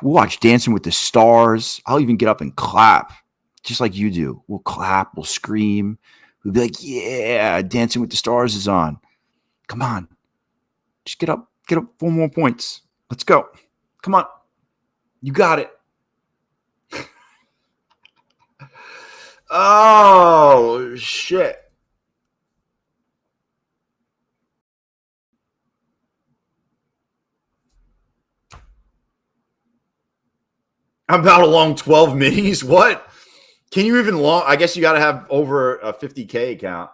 We'll watch Dancing with the Stars. I'll even get up and clap just like you do. We'll clap. We'll scream. We'll be like, yeah, Dancing with the Stars is on. Come on. Just get up. Get up 4 more points. Let's go. Come on. You got it. Oh, shit. I'm about along 12 minis. What? Can you even long? I guess you got to have over a 50K account.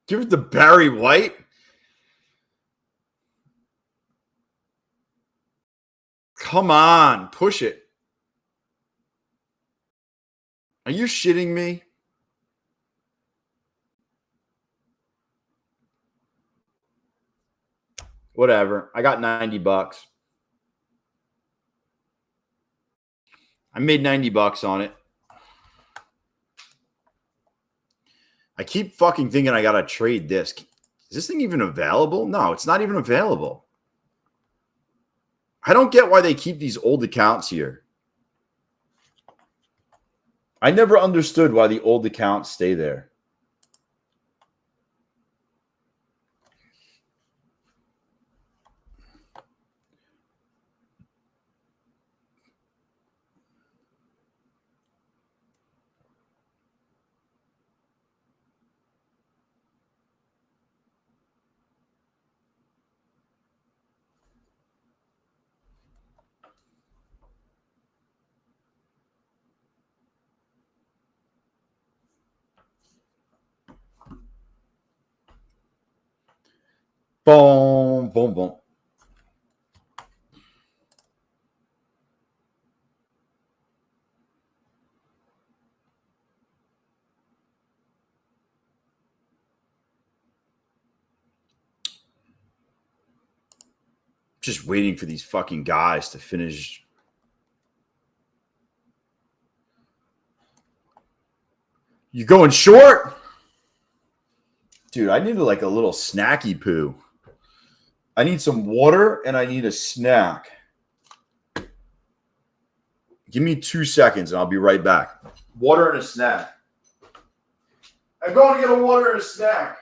Give it to Barry White. Come on. Push it. Are you shitting me? Whatever. I got $90. I made $90 on it. I keep fucking thinking I got to trade this. Is this thing even available? No, it's not even available. I don't get why they keep these old accounts here. I never understood why the old accounts stay there. Boom, boom, boom. Just waiting for these fucking guys to finish. You going short? Dude, I need like a little snacky poo. I need some water and I need a snack. Give me 2 seconds and I'll be right back. Water and a snack. I'm going to get a water and a snack.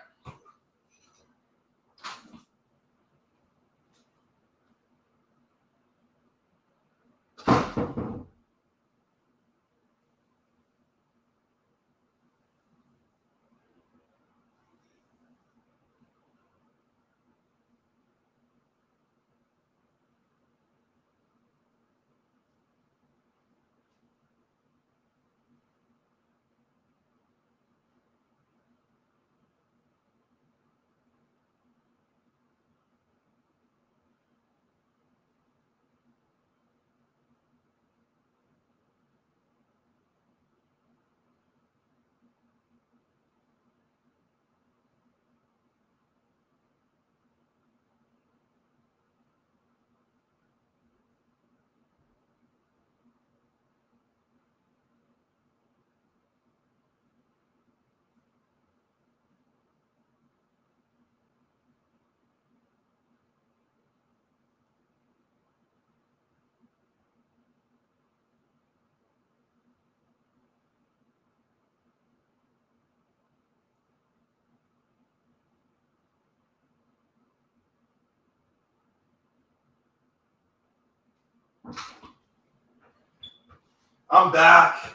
I'm back.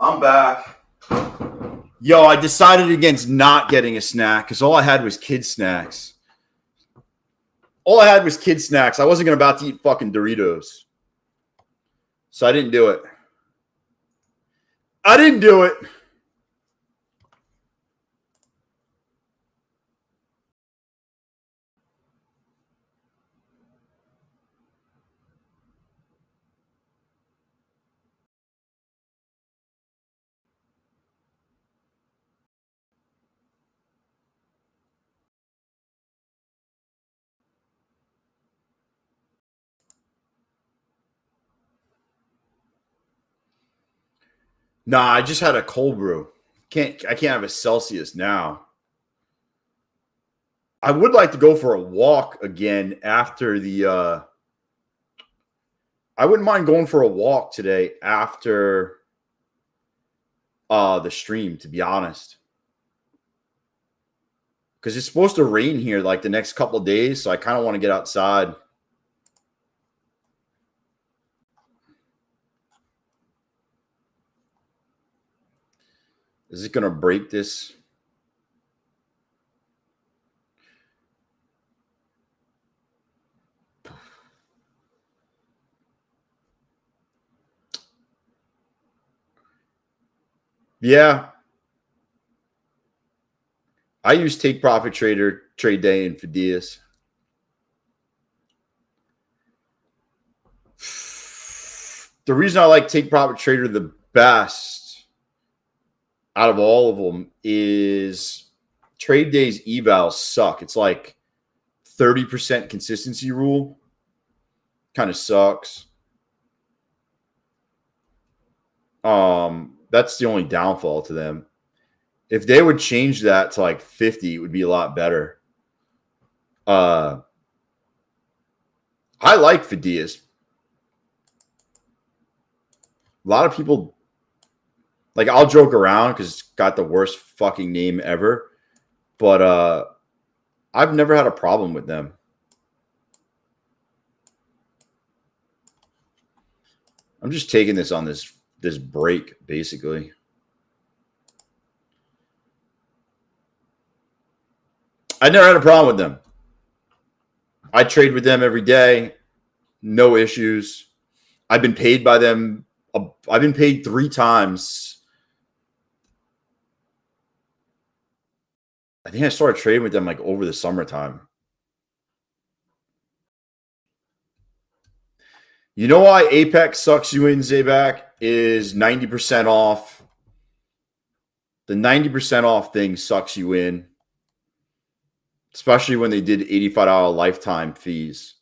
I'm back. Yo, I decided against not getting a snack because all I had was kid snacks. All I had was kid snacks. I wasn't about to eat fucking Doritos. So I didn't do it. I didn't do it. Nah, I just had a cold brew. I can't have a Celsius now. I would like to go for a walk again after the I wouldn't mind going for a walk today after the stream, to be honest. Because it's supposed to rain here like the next couple of days, so I kind of want to get outside. Is it going to break this? Yeah. I use Take Profit Trader, Trade Day, and Fidias. The reason I like Take Profit Trader the best out of all of them is Trade Day's evals suck. It's like 30% consistency rule. Kind of sucks. That's the only downfall to them. If they would change that to like 50, it would be a lot better. I like Fidias. A lot of people, like, I'll joke around because it's got the worst fucking name ever. But I've never had a problem with them. I'm just taking this on this break, basically. I never had a problem with them. I trade with them every day. No issues. I've been paid by them. I've been paid 3 times. I think I started trading with them like over the summertime. You know why Apex sucks you in, Zabak? Is 90% off. The 90% off thing sucks you in. Especially when they did $85 lifetime fees.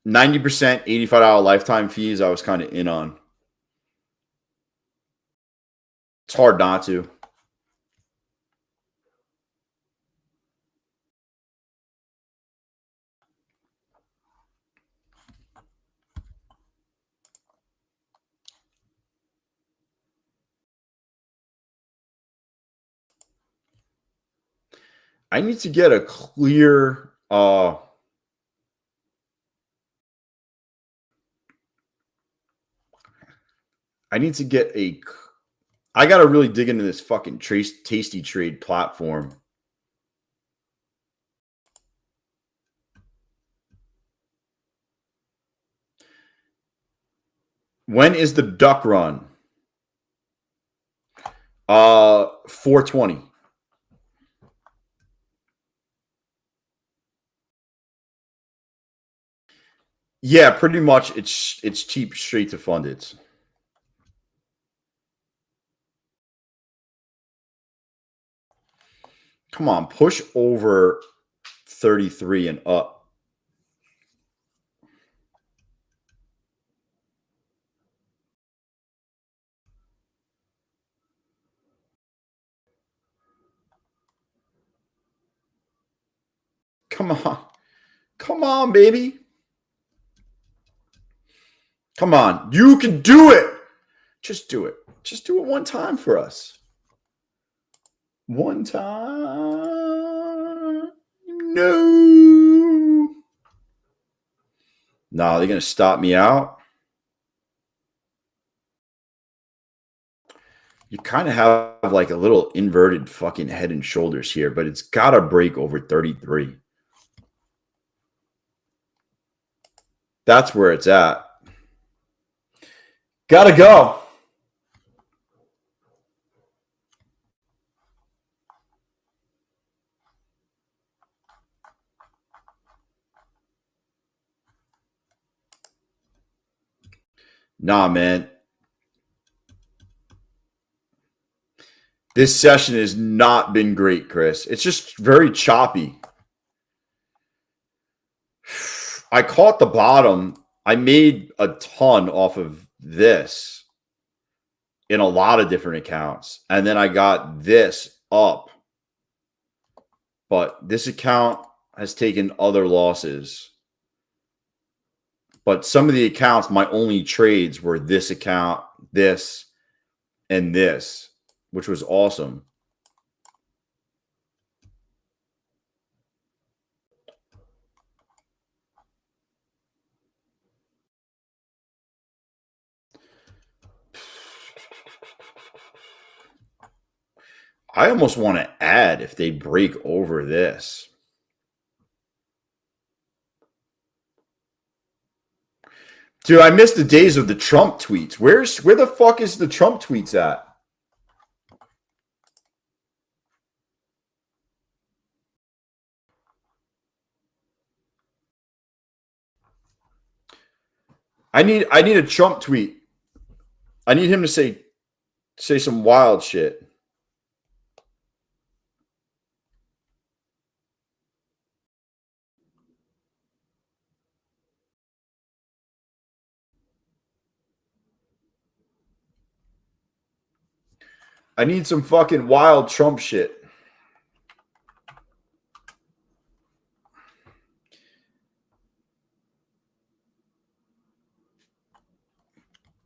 90% $85 lifetime fees I was kind of in on. It's hard not to. I need to get a clear I need to get a I got to really dig into this fucking Tasty Trade platform. When is the duck run? 420. Yeah, pretty much it's cheap straight to funded. Come on, push over 33 and up. Come on. Come on, baby. Come on. You can do it. Just do it. Just do it one time for us. One time. No. No, they're going to stop me out. You kind of have like a little inverted fucking head and shoulders here, but it's got to break over 33. That's where it's at. Got to go. Nah, man. This session has not been great, Chris. It's just very choppy. I caught the bottom. I made a ton off of this in a lot of different accounts. And then I got this up. But this account has taken other losses. But some of the accounts, my only trades were this account, this, and this, which was awesome. I almost want to add if they break over this. Dude, I missed the days of the Trump tweets. Where the fuck is the Trump tweets at? I need a Trump tweet. I need him to say some wild shit. I need some fucking wild Trump shit.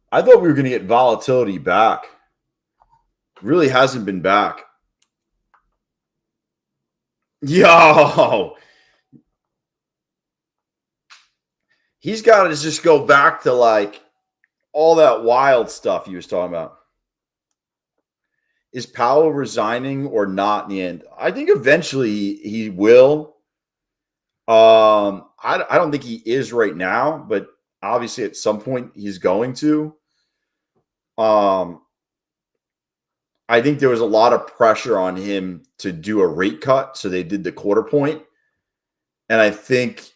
I thought we were going to get volatility back. Really hasn't been back. Yo! He's got to just go back to like all that wild stuff he was talking about. Is Powell resigning or not in the end? I think eventually he will. I don't think he is right now, but obviously at some point he's going to. I think there was a lot of pressure on him to do a rate cut, so they did the quarter point. And I think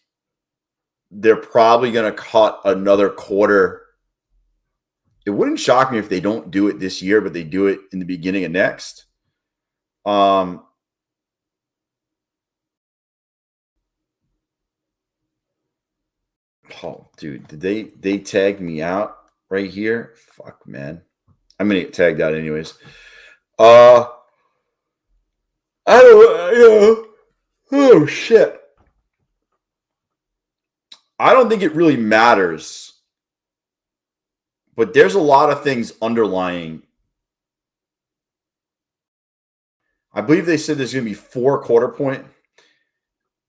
they're probably going to cut another quarter. It wouldn't shock me if they don't do it this year, but they do it in the beginning of next. Oh, dude, did they tag me out right here? Fuck, man. I'm gonna get tagged out anyways. I don't. Oh shit. I don't think it really matters, but there's a lot of things underlying. I believe they said there's going to be 4 quarter point.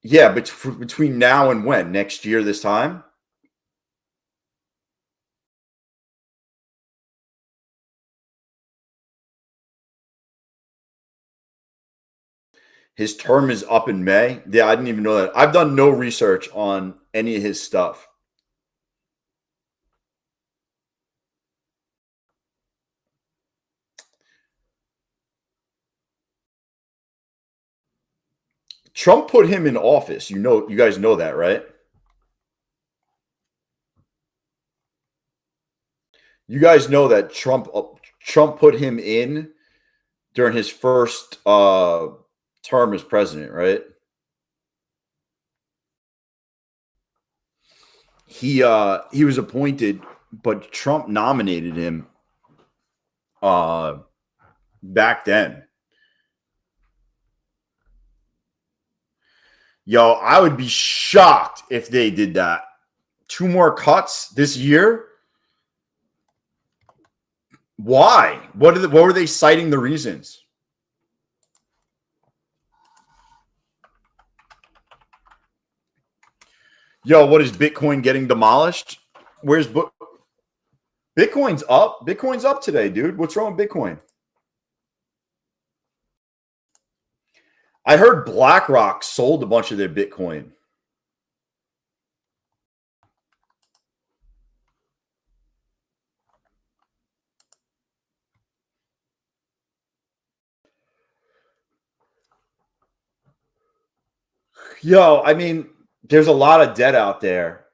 Yeah, but between now and when? Next year this time? His term is up in May. Yeah, I didn't even know that. I've done no research on any of his stuff. Trump put him in office. You guys know that, right? You guys know that Trump put him in during his first term as president, right? He was appointed, but Trump nominated him back then. Yo, I would be shocked if they did that. 2 more cuts this year? Why? What were they citing the reasons? Yo, what is Bitcoin getting demolished? Where's Bitcoin's up? Bitcoin's up today, dude. What's wrong with Bitcoin? I heard BlackRock sold a bunch of their Bitcoin. Yo, I mean, there's a lot of debt out there.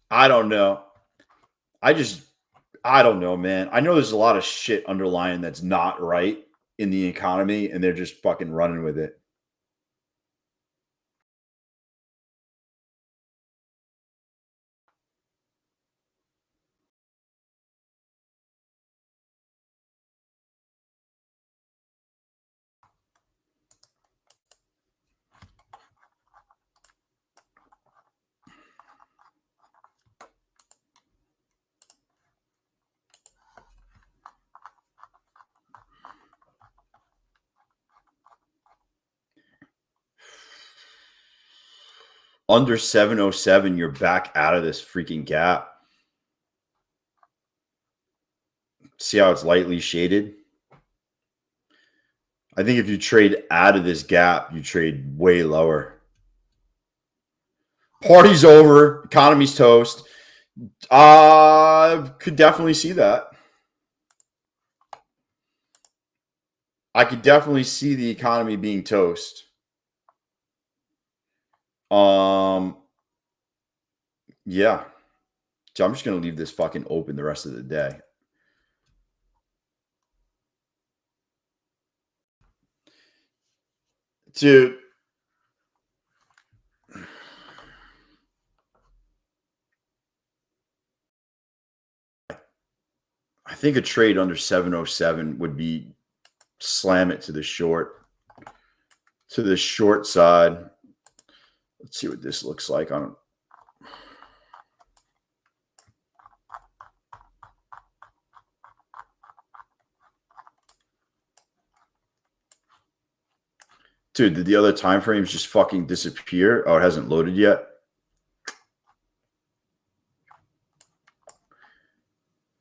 I don't know. I just I don't know, man. I know there's a lot of shit underlying that's not right in the economy, and they're just fucking running with it. Under 707, you're back out of this freaking gap. See how it's lightly shaded? I think if you trade out of this gap, you trade way lower. Party's over, economy's toast. Could definitely see that. I could definitely see the economy being toast. Yeah. So I'm just gonna leave this fucking open the rest of the day. Dude, I think a trade under 707 would be slam it to the short side. Let's see what this looks like on. Dude, did the other time frames just fucking disappear? Oh, it hasn't loaded yet.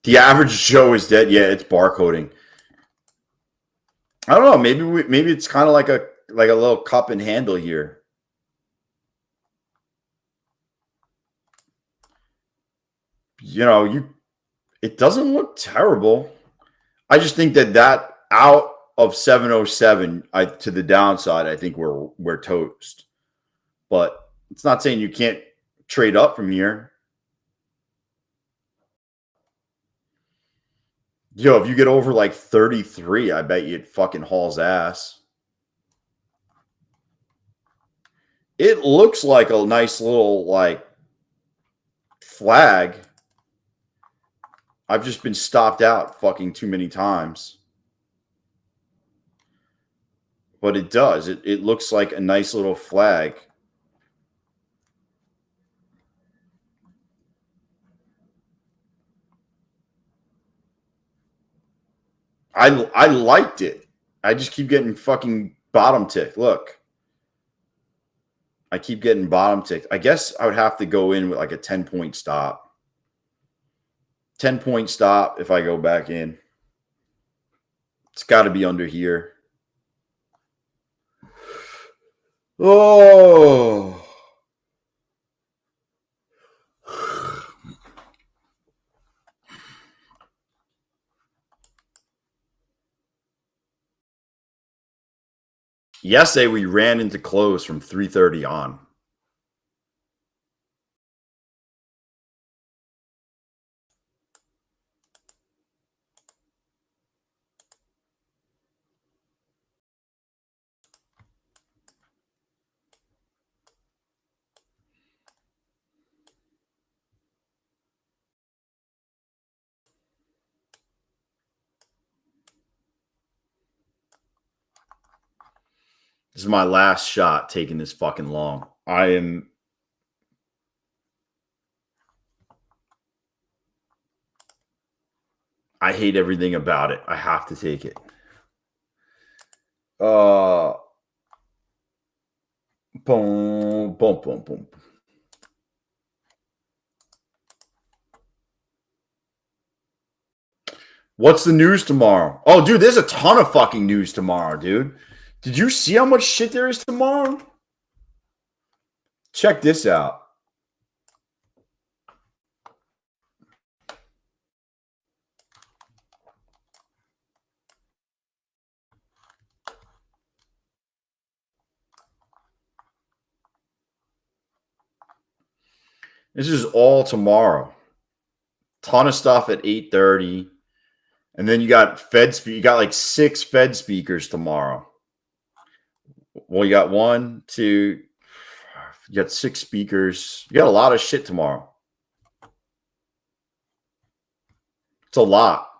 The average Joe is dead. Yeah, it's barcoding. I don't know. Maybe it's kind of like a little cup and handle here. It doesn't look terrible. I just think that out of 707 to the downside, I think we're toast. But it's not saying you can't trade up from here. Yo, if you get over like 33, I bet you it fucking hauls ass. It looks like a nice little like flag. I've just been stopped out fucking too many times. But it does. It looks like a nice little flag. I liked it. I just keep getting fucking bottom tick. Look. I keep getting bottom ticked. I guess I would have to go in with like a 10-point stop. 10-point stop if I go back in. It's got to be under here. Oh. Yesterday we ran into close from 3:30 on. This is my last shot taking this fucking long. I hate everything about it. I have to take it. Boom, boom, boom, boom. What's the news tomorrow? Oh, dude, there's a ton of fucking news tomorrow, dude. Did you see how much shit there is tomorrow? Check this out. This is all tomorrow. Ton of stuff at 8:30. And then you got you got like 6 Fed speakers tomorrow. Well, you got 1, 2, you got 6 speakers. You got a lot of shit tomorrow. It's a lot.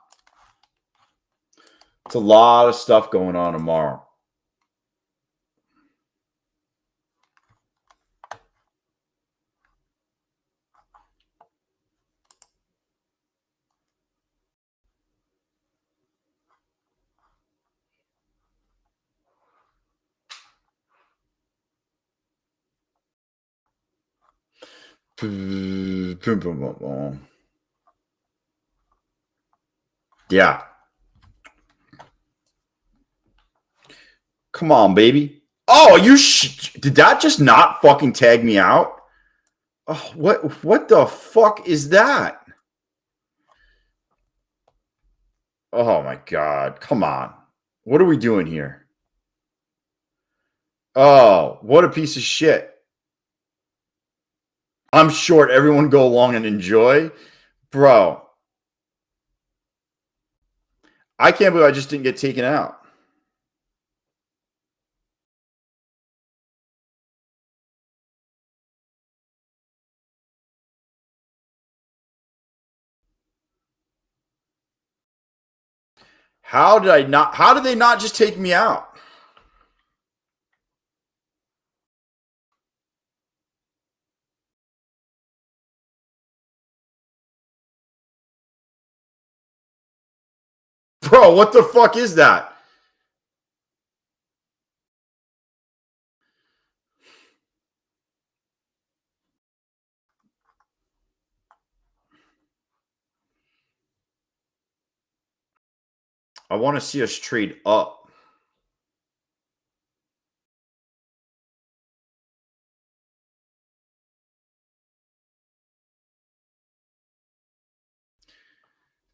It's a lot of stuff going on tomorrow. Yeah. Come on, baby. Oh, did that just not fucking tag me out? Oh, what the fuck is that? Oh my god. Come on. What are we doing here? Oh, what a piece of shit. I'm short. Everyone go along and enjoy. Bro. I can't believe I just didn't get taken out. How did they not just take me out? Bro, what the fuck is that? I want to see us trade up.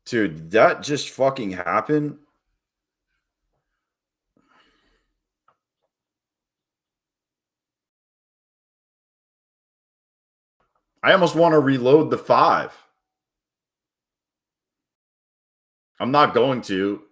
Dude, that just fucking happened. I almost want to reload the 5. I'm not going to.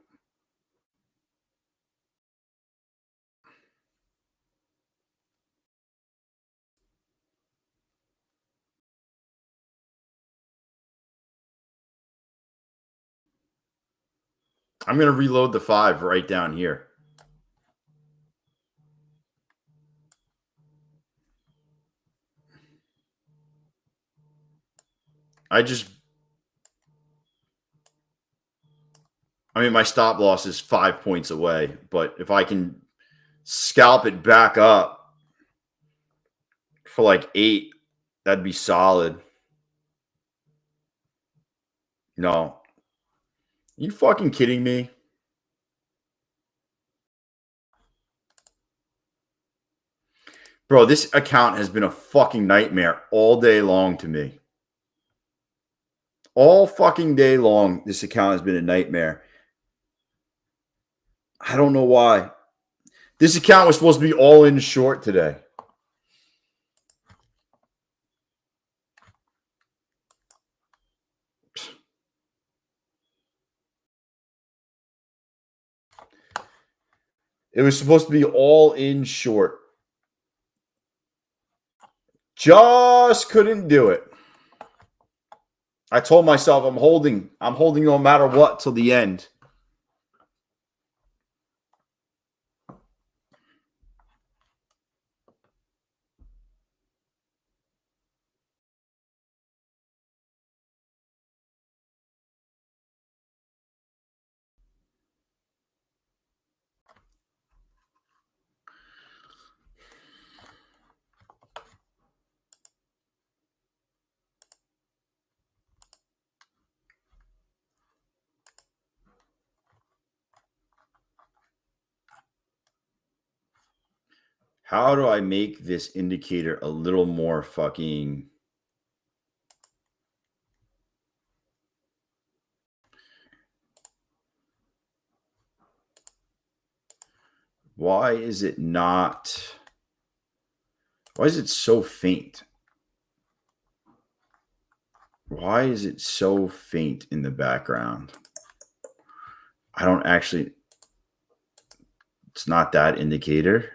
I'm going to reload the 5 right down here. I mean, my stop loss is 5 points away, but if I can scalp it back up for like 8, that'd be solid. No. You fucking kidding me? Bro, this account has been a fucking nightmare all day long to me. All fucking day long, this account has been a nightmare. I don't know why. This account was supposed to be all in short today. It was supposed to be all in short. Just couldn't do it. I told myself I'm holding no matter what till the end. How do I make this indicator a little more fucking... Why is it not... Why is it so faint? Why is it so faint in the background? I don't actually... It's not that indicator.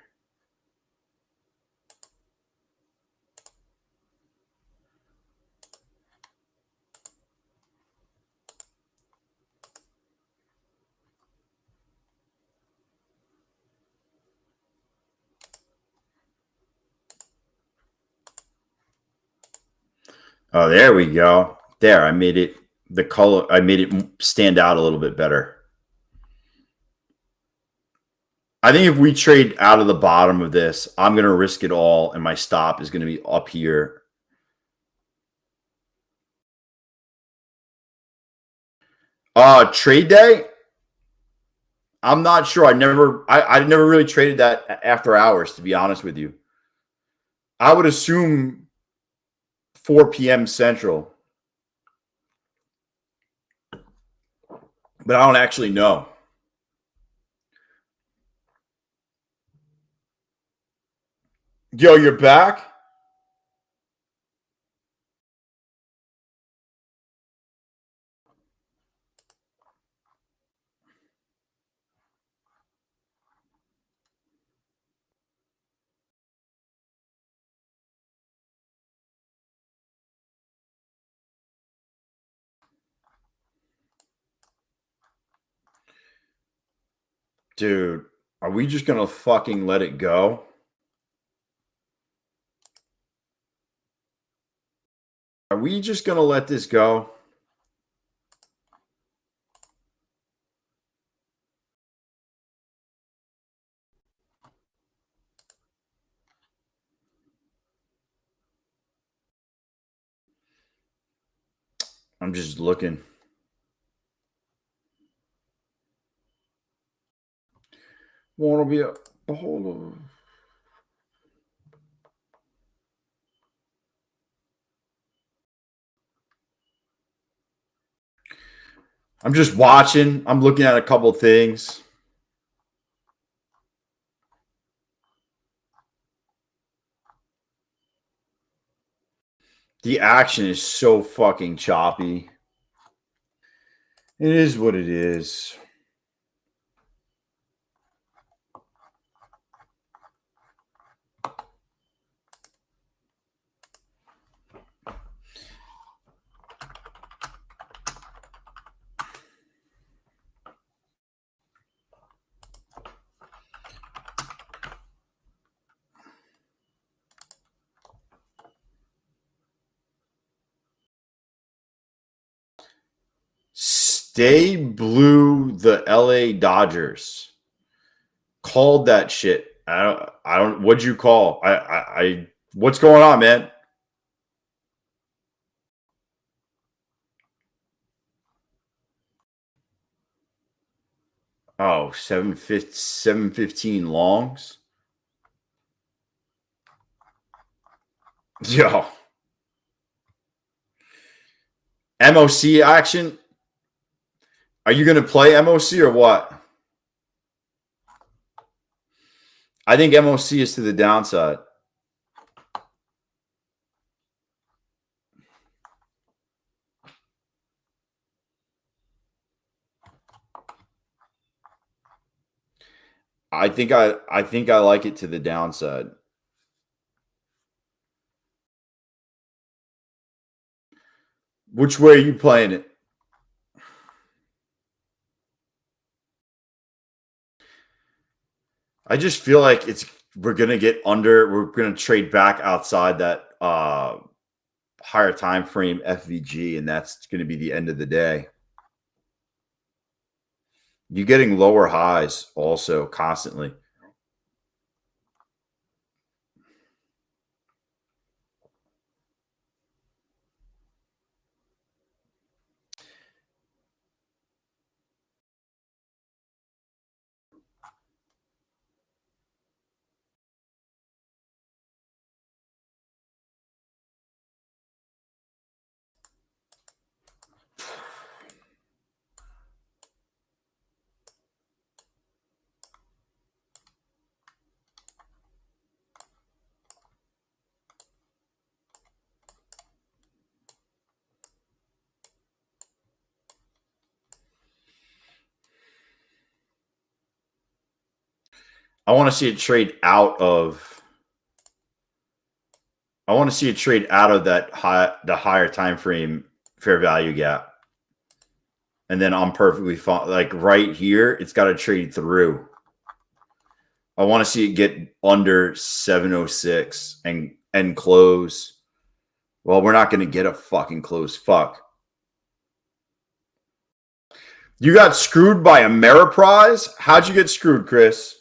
Oh, there we go. There, I made it the color. I made it stand out a little bit better. I think if we trade out of the bottom of this, I'm going to risk it all, and my stop is going to be up here. Trade day? I'm not sure. I never really traded that after hours, to be honest with you. I would assume 4 p.m. Central, but I don't actually know. Yo, you're back? Dude, are we just going to fucking let it go? Are we just going to let this go? I'm just looking. Want to be a hold on. I'm just watching. I'm looking at a couple things. The action is so fucking choppy. It is what it is. Stay blue. The LA Dodgers called that shit. I don't. What'd you call? What's going on, man? Oh, 715 longs. Yo, MOC action. Are you going to play MOC or what? I think MOC is to the downside. I think I like it to the downside. Which way are you playing it? I just feel like we're gonna get under. We're gonna trade back outside that higher time frame FVG, and that's going to be the end of the day. You're getting lower highs also constantly. I want to see it trade out of. I want to see it trade out of the higher time frame fair value gap, and then I'm perfectly fine. Like right here, it's got to trade through. I want to see it get under 706 and close. Well, we're not going to get a fucking close. Fuck. You got screwed by Ameriprise? How'd you get screwed, Chris?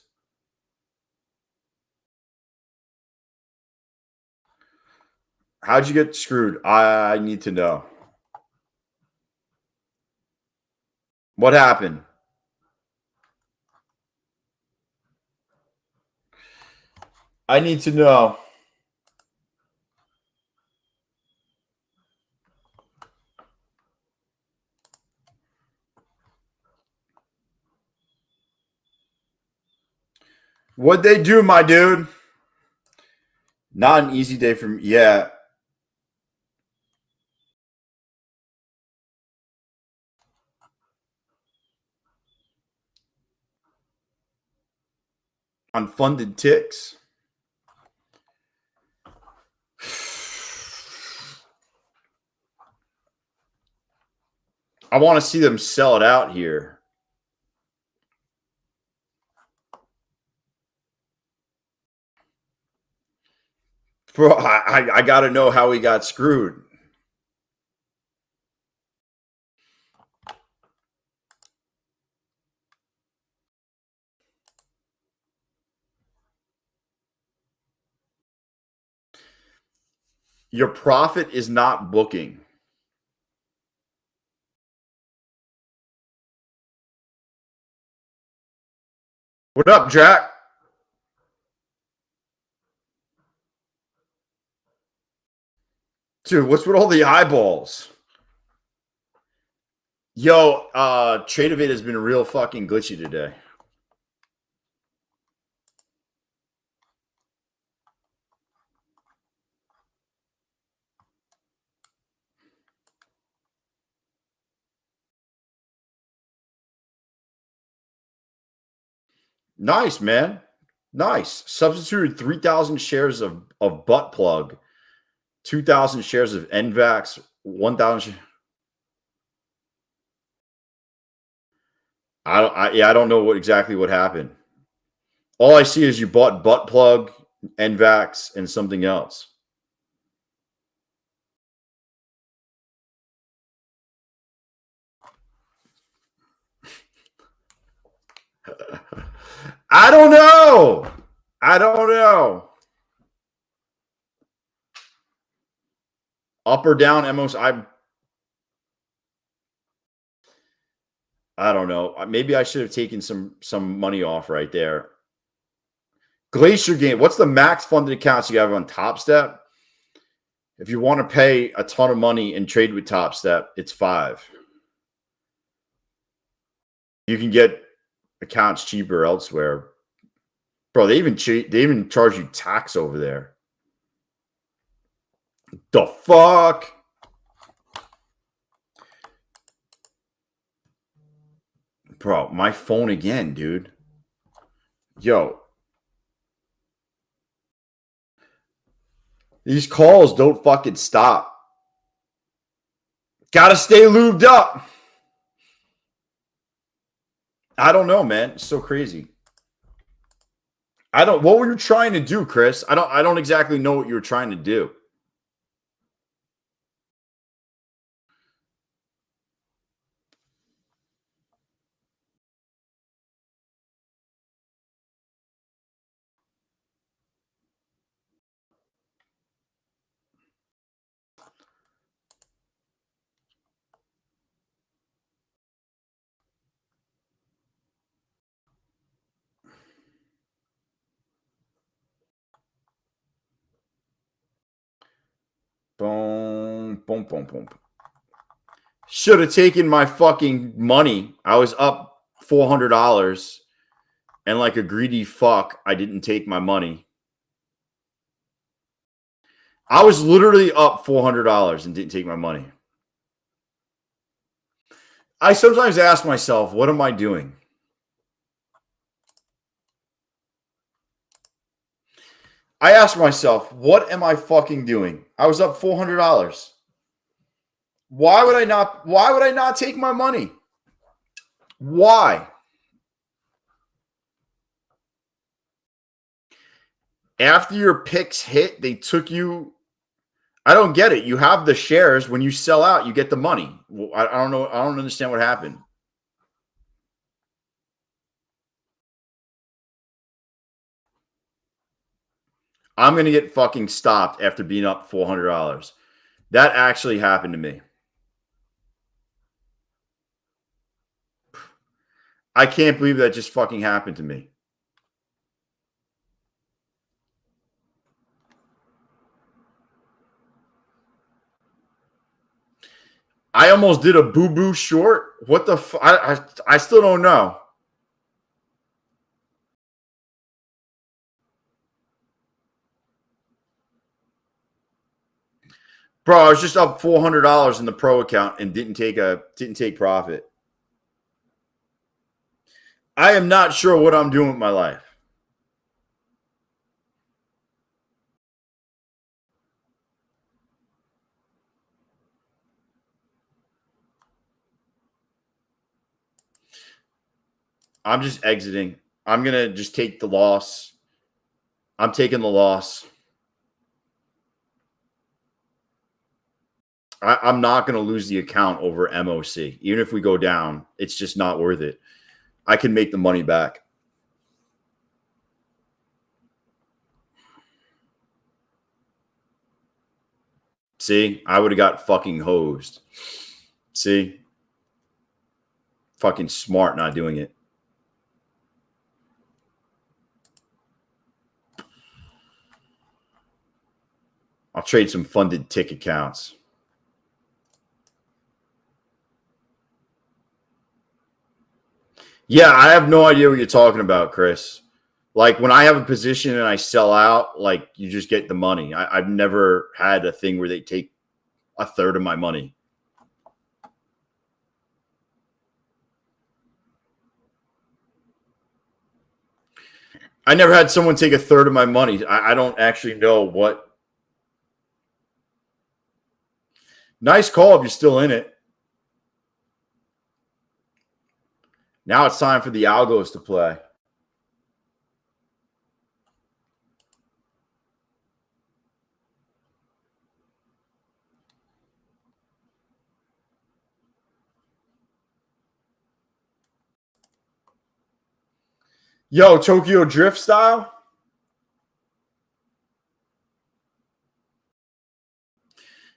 How'd you get screwed? I need to know. What happened? I need to know. What'd they do, my dude? Not an easy day for me. Yeah. Unfunded ticks. I want to see them sell it out here. Bro, I got to know how he got screwed. Your profit is not booking. What up, Jack? Dude, what's with all the eyeballs? Yo, Tradeify has been real fucking glitchy today. Nice, man. Nice. Substituted 3,000 shares of butt plug, 2,000 shares of NVAX, 1,000. I don't know exactly what happened. All I see is you bought butt plug, NVAX, and something else. I don't know. I don't know. Up or down, Emos? I don't know. Maybe I should have taken some money off right there. Glacier game. What's the max funded accounts you have on Topstep? If you want to pay a ton of money and trade with Topstep, it's 5. You can get accounts cheaper elsewhere. Bro, they even charge you tax over there. The fuck? Bro, my phone again, dude. Yo. These calls don't fucking stop. Gotta stay lubed up. I don't know, man. It's so crazy. What were you trying to do, Chris? I don't exactly know what you were trying to do. Boom, boom, boom, boom. Should have taken my fucking money. I was up $400, and like a greedy fuck, I didn't take my money. I was literally up $400 and didn't take my money. I sometimes ask myself, what am I doing? I asked myself, what am I fucking doing? I was up $400. Why would I not take my money? Why? After your picks hit, they took you. I don't get it. You have the shares. When you sell out, you get the money. I don't know. I don't understand what happened. I'm going to get fucking stopped after being up $400. That actually happened to me. I can't believe that just fucking happened to me. I almost did a boo-boo short. What the I still don't know. Bro, I was just up $400 in the pro account and didn't take profit. I am not sure what I'm doing with my life. I'm just exiting. I'm going to just take the loss. I'm taking the loss. I'm not going to lose the account over MOC. Even if we go down, it's just not worth it. I can make the money back. See, I would have got fucking hosed. See, fucking smart not doing it. I'll trade some funded tick accounts. Yeah, I have no idea what you're talking about, Chris. Like when I have a position and I sell out, like you just get the money. I've never had a thing where they take a third of my money. I never had someone take a third of my money. I don't actually know what. Nice call if you're still in it. Now it's time for the algos to play. Yo, Tokyo Drift style.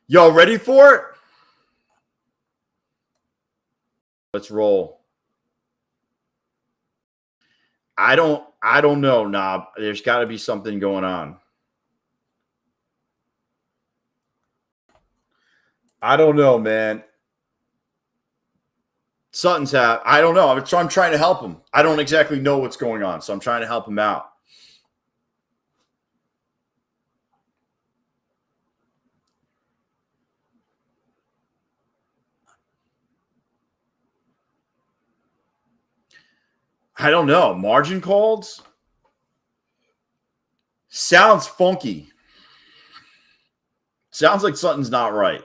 Yo, ready for it? Let's roll. I don't know, Knob. There's got to be something going on. I don't know, man. Sutton's hat. I don't know. So I'm trying to help him. I don't exactly know what's going on, so I'm trying to help him out. I don't know. Margin calls? Sounds funky. Sounds like something's not right.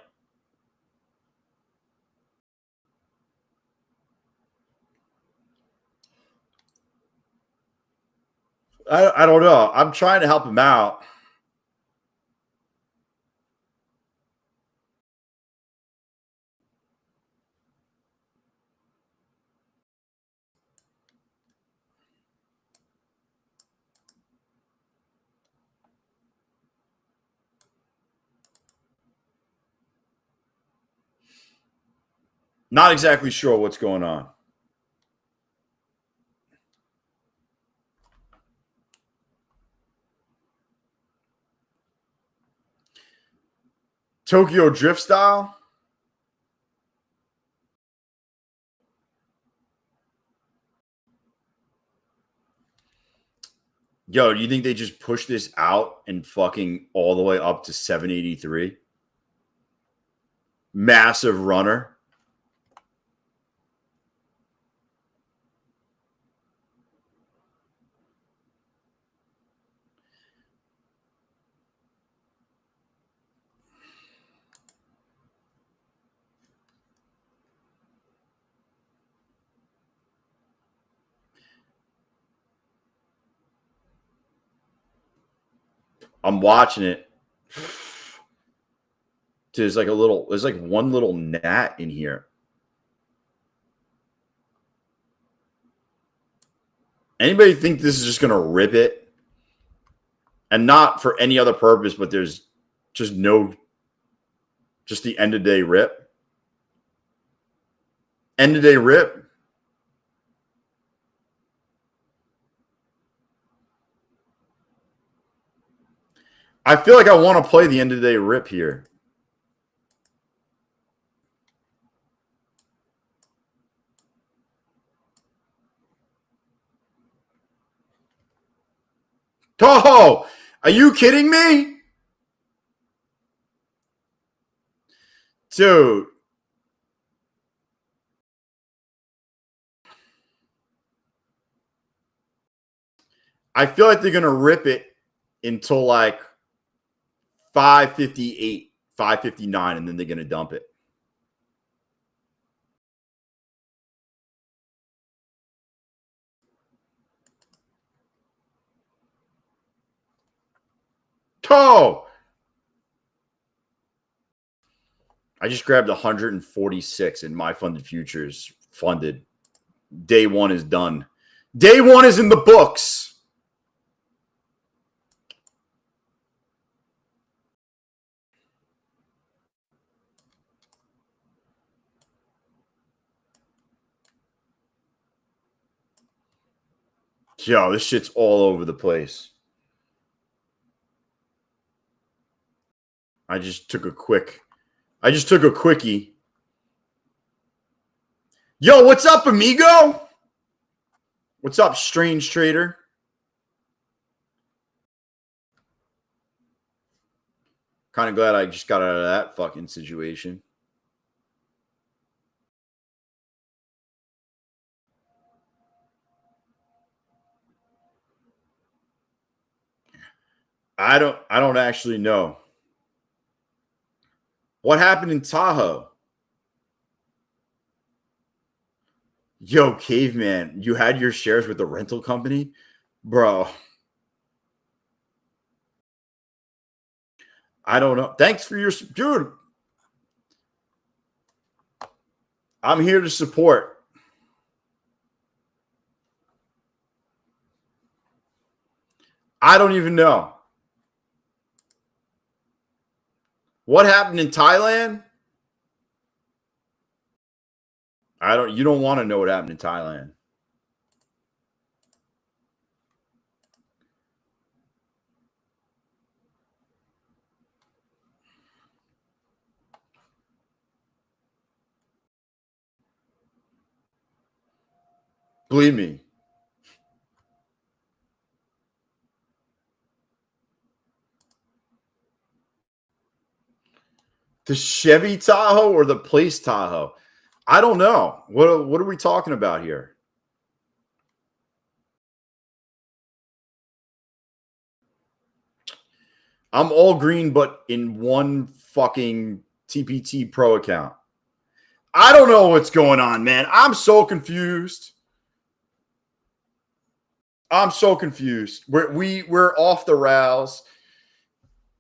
I don't know. I'm trying to help him out. Not exactly sure what's going on. Tokyo Drift style? Yo, do you think they just push this out and fucking all the way up to 783? Massive runner. I'm watching it. There's like one little gnat in here. Anybody think this is just going to rip it? And not for any other purpose, but there's just the end of day rip. End of day rip. I feel like I want to play the end of day rip here. Oh, are you kidding me? Dude. I feel like they're going to rip it until like 558, 559, and then they're going to dump it. Oh! I just grabbed 146 in my funded futures funded. Day one is done. Day one is in the books. Yo, this shit's all over the place. I just took a quickie. Yo, what's up, amigo? What's up, strange trader? Kind of glad I just got out of that fucking situation. I don't actually know. What happened in Tahoe? Yo, caveman, you had your shares with the rental company? Bro. I don't know. Thanks for your dude. I'm here to support. I don't even know. What happened in Thailand? You don't want to know what happened in Thailand. Believe me. The Chevy Tahoe or the Place Tahoe? I don't know. What are we talking about here? I'm all green, but in one fucking TPT Pro account. I don't know what's going on, man. I'm so confused. We're off the rails.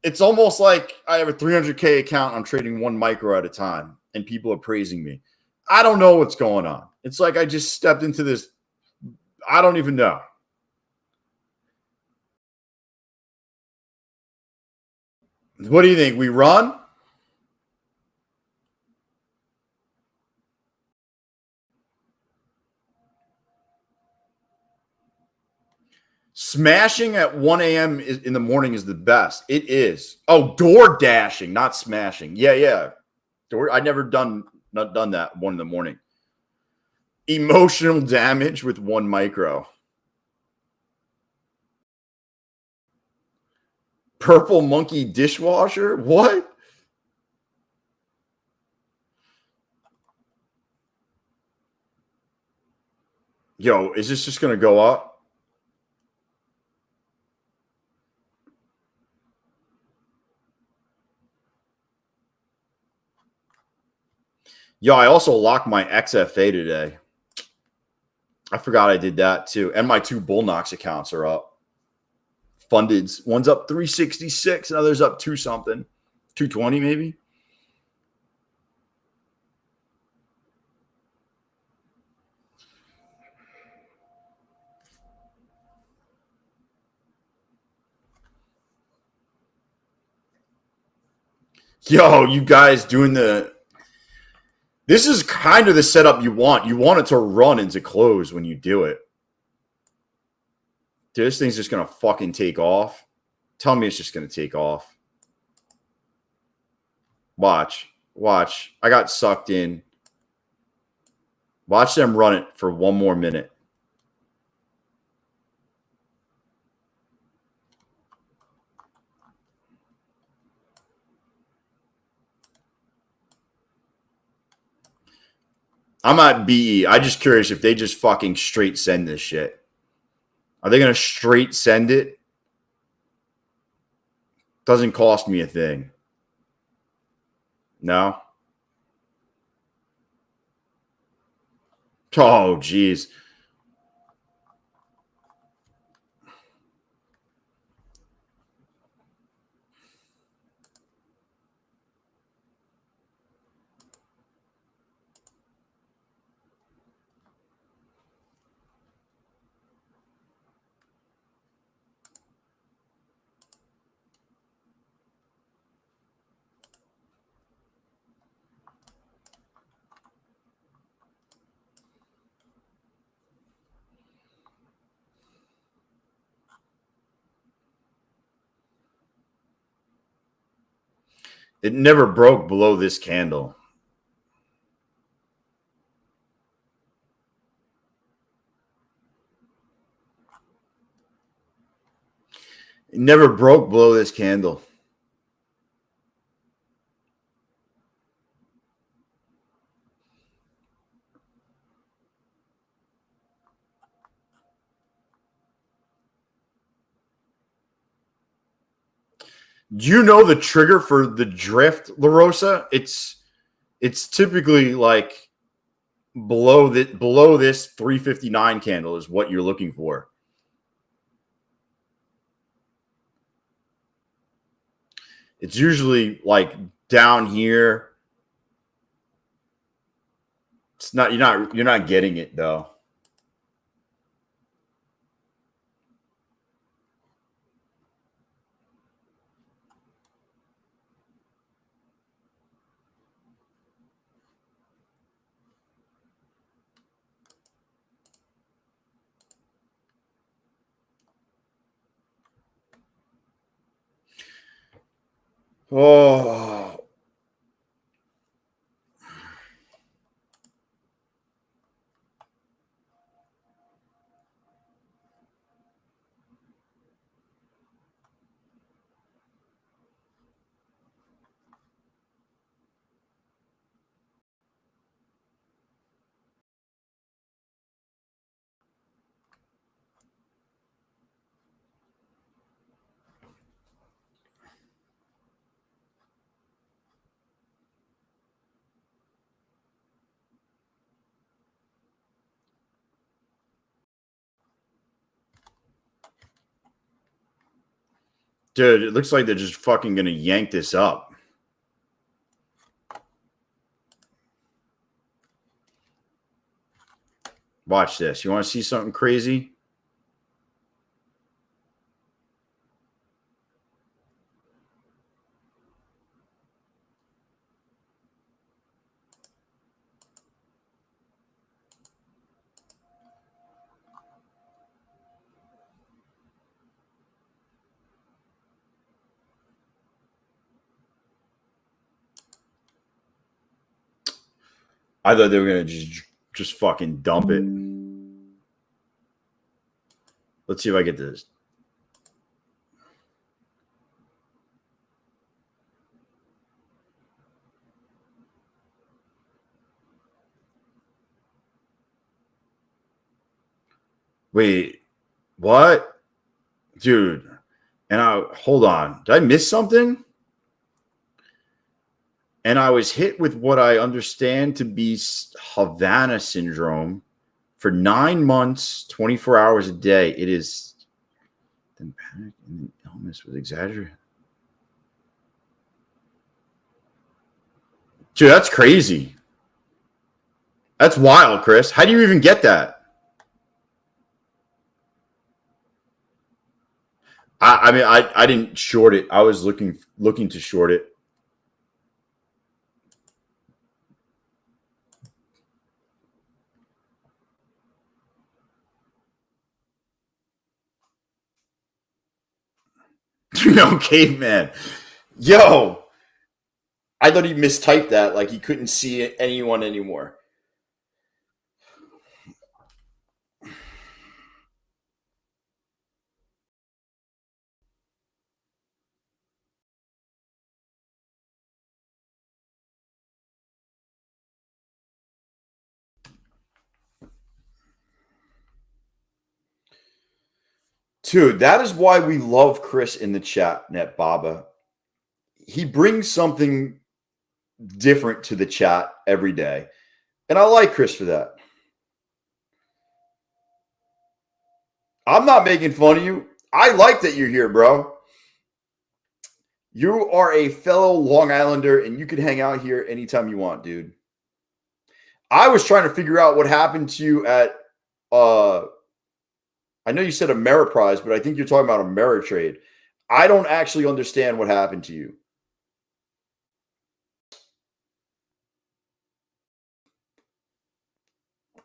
It's almost like I have a 300K account. I'm trading one micro at a time, and people are praising me. I don't know what's going on. It's like I just stepped into this. I don't even know. What do you think? We run? Smashing at 1 a.m. in the morning is the best. It is. Oh, door dashing, not smashing. Yeah. I never done that 1 in the morning. Emotional damage with one micro. Purple monkey dishwasher? What? Yo, is this just going to go up? Yo, I also locked my XFA today. I forgot I did that too. And my 2 Bulenox accounts are up. fundeds. One's up 366, another's up 2 something, 220 maybe. Yo, you guys doing the... This is kind of the setup you want. You want it to run into close when you do it. Dude, this thing's just going to fucking take off. Tell me it's just going to take off. Watch. Watch. I got sucked in. Watch them run it for one more minute. I'm at BE. I'm just curious if they just fucking straight send this shit. Are they going to straight send it? Doesn't cost me a thing. No? Oh, geez. It never broke below this candle. It never broke below this candle. Do you know the trigger for the drift, La Rosa? It's typically like below this 359 candle is what you're looking for. It's usually like down here. It's not you're not getting it though. Oh, dude, it looks like they're just fucking gonna yank this up. Watch this. You want to see something crazy? I thought they were gonna just fucking dump it. Let's see if I get this. Wait, what? Dude. And hold on. Did I miss something? And I was hit with what I understand to be Havana syndrome for 9 months, 24 hours a day. It is then panic, and then illness was exaggerated. Dude, that's crazy. That's wild, Chris. How do you even get that? I mean, I didn't short it. I was looking to short it. You know, caveman. Yo, I thought he mistyped that, like he couldn't see anyone anymore. Dude, that is why we love Chris in the chat, Net Baba. He brings something different to the chat every day. And I like Chris for that. I'm not making fun of you. I like that you're here, bro. You are a fellow Long Islander, and you can hang out here anytime you want, dude. I was trying to figure out what happened to you at I know you said Ameriprise, but I think you're talking about Ameritrade. I don't actually understand what happened to you.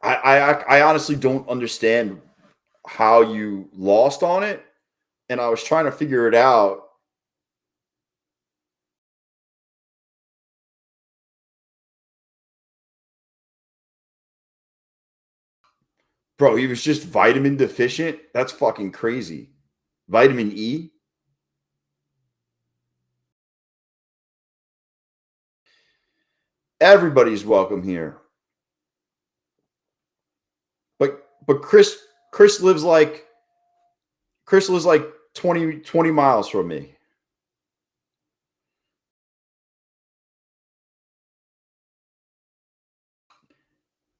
I honestly don't understand how you lost on it, and I was trying to figure it out. Bro, he was just vitamin deficient. That's fucking crazy. Vitamin E. Everybody's welcome here. But Chris lives like 20 miles from me.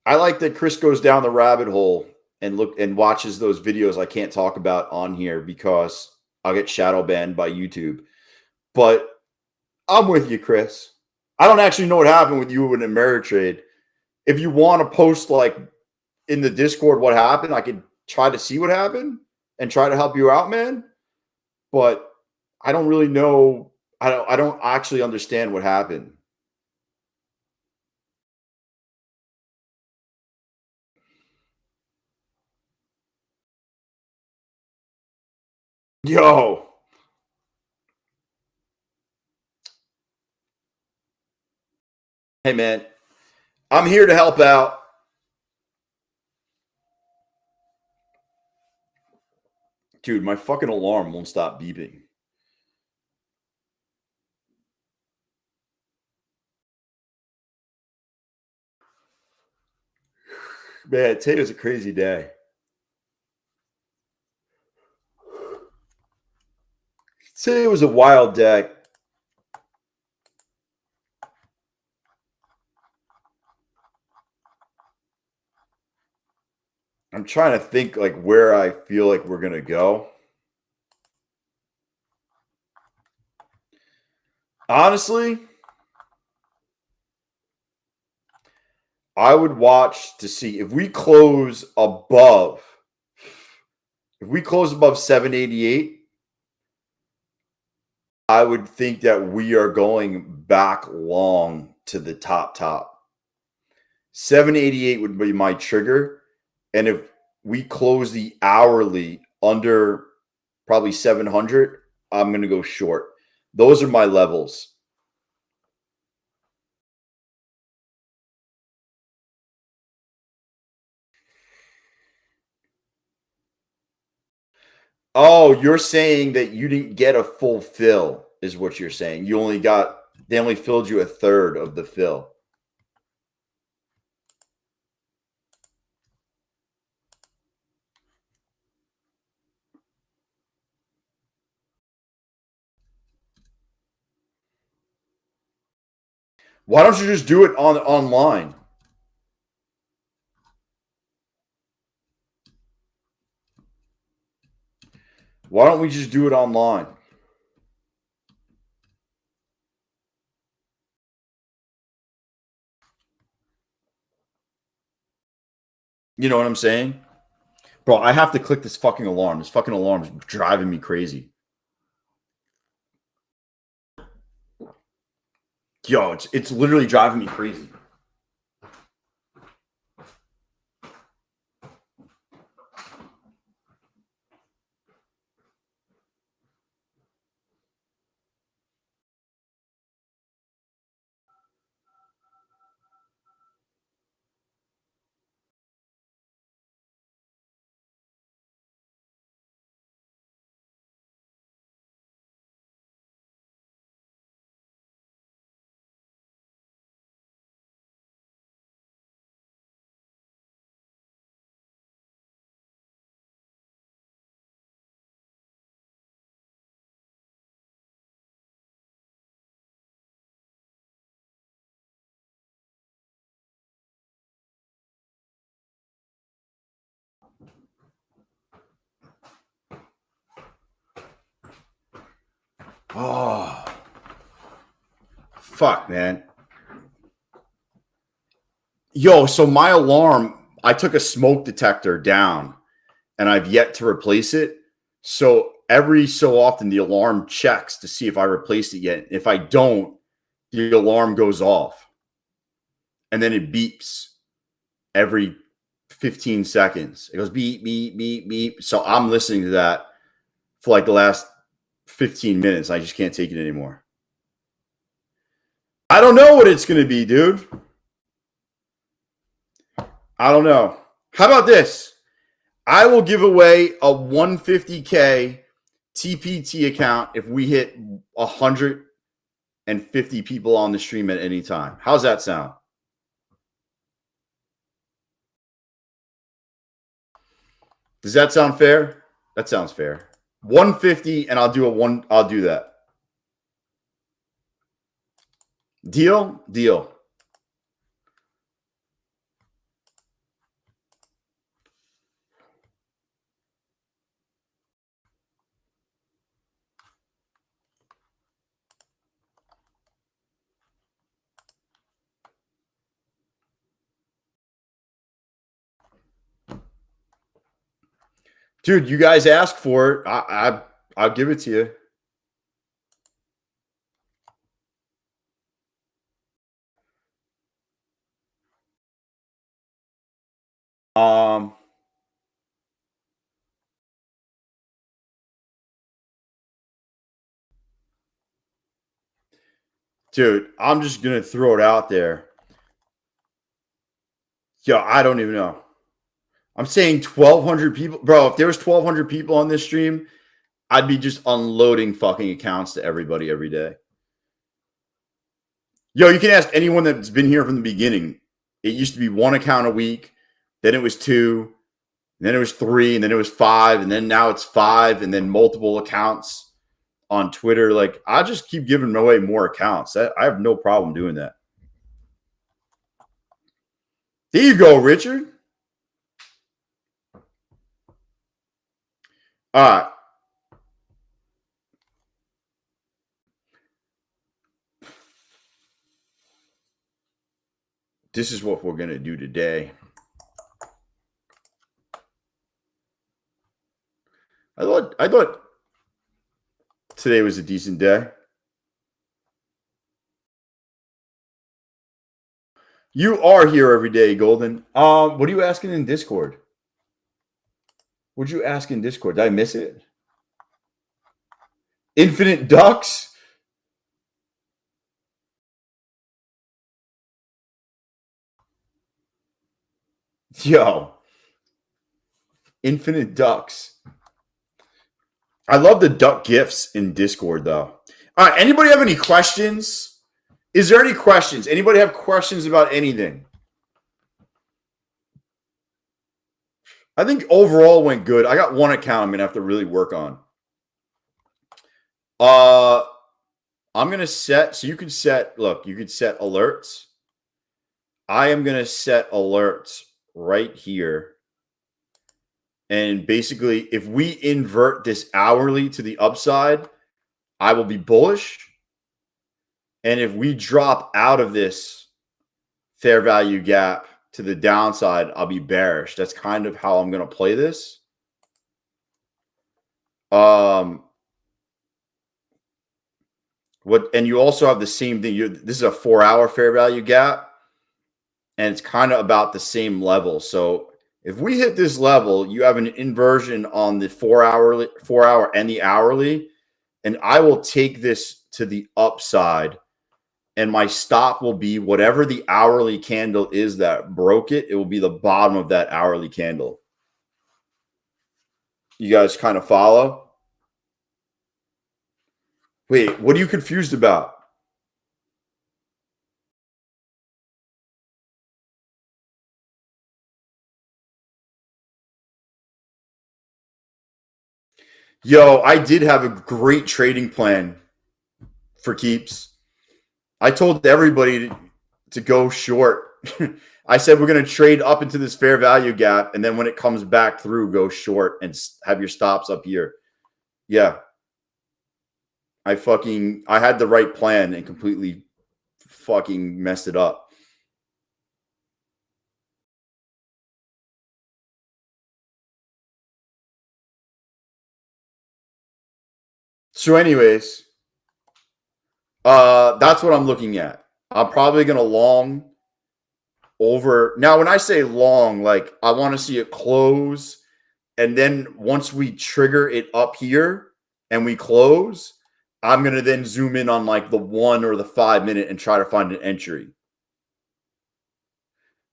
I like that Chris goes down the rabbit hole and watches those videos I can't talk about on here because I'll get shadow banned by YouTube. But I'm with you, Chris. I don't actually know what happened with you in Ameritrade. If you want to post like in the Discord what happened, I could try to see what happened and try to help you out, man. But I don't really know. I don't actually understand what happened. Yo. Hey, man. I'm here to help out. Dude, my fucking alarm won't stop beeping. Man, today was a crazy day. Today was a wild day. I'm trying to think like where I feel like we're gonna go. Honestly, I would watch to see if we close above 788, I would think that we are going back long to the top. 788 would be my trigger. And if we close the hourly under probably 700, I'm going to go short. Those are my levels. Oh, you're saying that you didn't get a full fill, is what you're saying. They only filled you a third of the fill. Why don't you just do it online? Why don't we just do it online? You know what I'm saying? Bro, I have to click this fucking alarm. This fucking alarm is driving me crazy. Yo, it's literally driving me crazy. Oh, fuck, man. Yo, so my alarm, I took a smoke detector down and I've yet to replace it. So every so often, the alarm checks to see if I replaced it yet. If I don't, the alarm goes off and then it beeps every 15 seconds. It goes beep, beep, beep, beep. So I'm listening to that for like the last 15 minutes. I just can't take it anymore. I don't know what it's going to be, dude. I don't know. How about this? I will give away a 150K TPT account if we hit 150 people on the stream at any time. How's that sound? Does that sound fair? That sounds fair. 150 and I'll do that. Deal? Deal. Dude, you guys asked for it. I'll give it to you. Dude, I'm just gonna throw it out there. Yo, I don't even know. I'm saying 1,200 people, bro. If there was 1,200 people on this stream, I'd be just unloading fucking accounts to everybody every day. Yo, you can ask anyone that's been here from the beginning. It used to be one account a week, then it was two, then it was three, and then it was five, and then now it's five, and then multiple accounts on Twitter. Like, I just keep giving away more accounts. I have no problem doing that. There you go, Richard. All right. This is what we're going to do today. I thought today was a decent day. You are here every day, Golden. What are you asking in Discord? What'd you ask in Discord? Did I miss it? Infinite Ducks? Yo. Infinite Ducks. I love the duck gifts in Discord, though. All right. Anybody have any questions? Is there any questions? Anybody have questions about anything? I think overall went good. I got one account I'm going to have to really work on. I'm going to set, so you can set, look, you could set alerts. I am going to set alerts right here. And basically, if we invert this hourly to the upside, I will be bullish. And if we drop out of this fair value gap to the downside, I'll be bearish. That's kind of how I'm going to play this. And you also have the same thing. This is a 4-hour fair value gap, and it's kind of about the same level. So if we hit this level, you have an inversion on the 4-hour and the hourly, and I will take this to the upside, and my stop will be whatever the hourly candle is that broke it. It will be the bottom of that hourly candle. You guys kind of follow? Wait, what are you confused about? Yo, I did have a great trading plan for keeps. I told everybody to go short. I said we're going to trade up into this fair value gap, and then when it comes back through, go short and have your stops up here. Yeah. I had the right plan and completely fucking messed it up. So anyways, that's what I'm looking at. I'm probably going to long over. Now, when I say long, like I want to see it close. And then once we trigger it up here and we close, I'm going to then zoom in on like the 1 or the 5 minute and try to find an entry.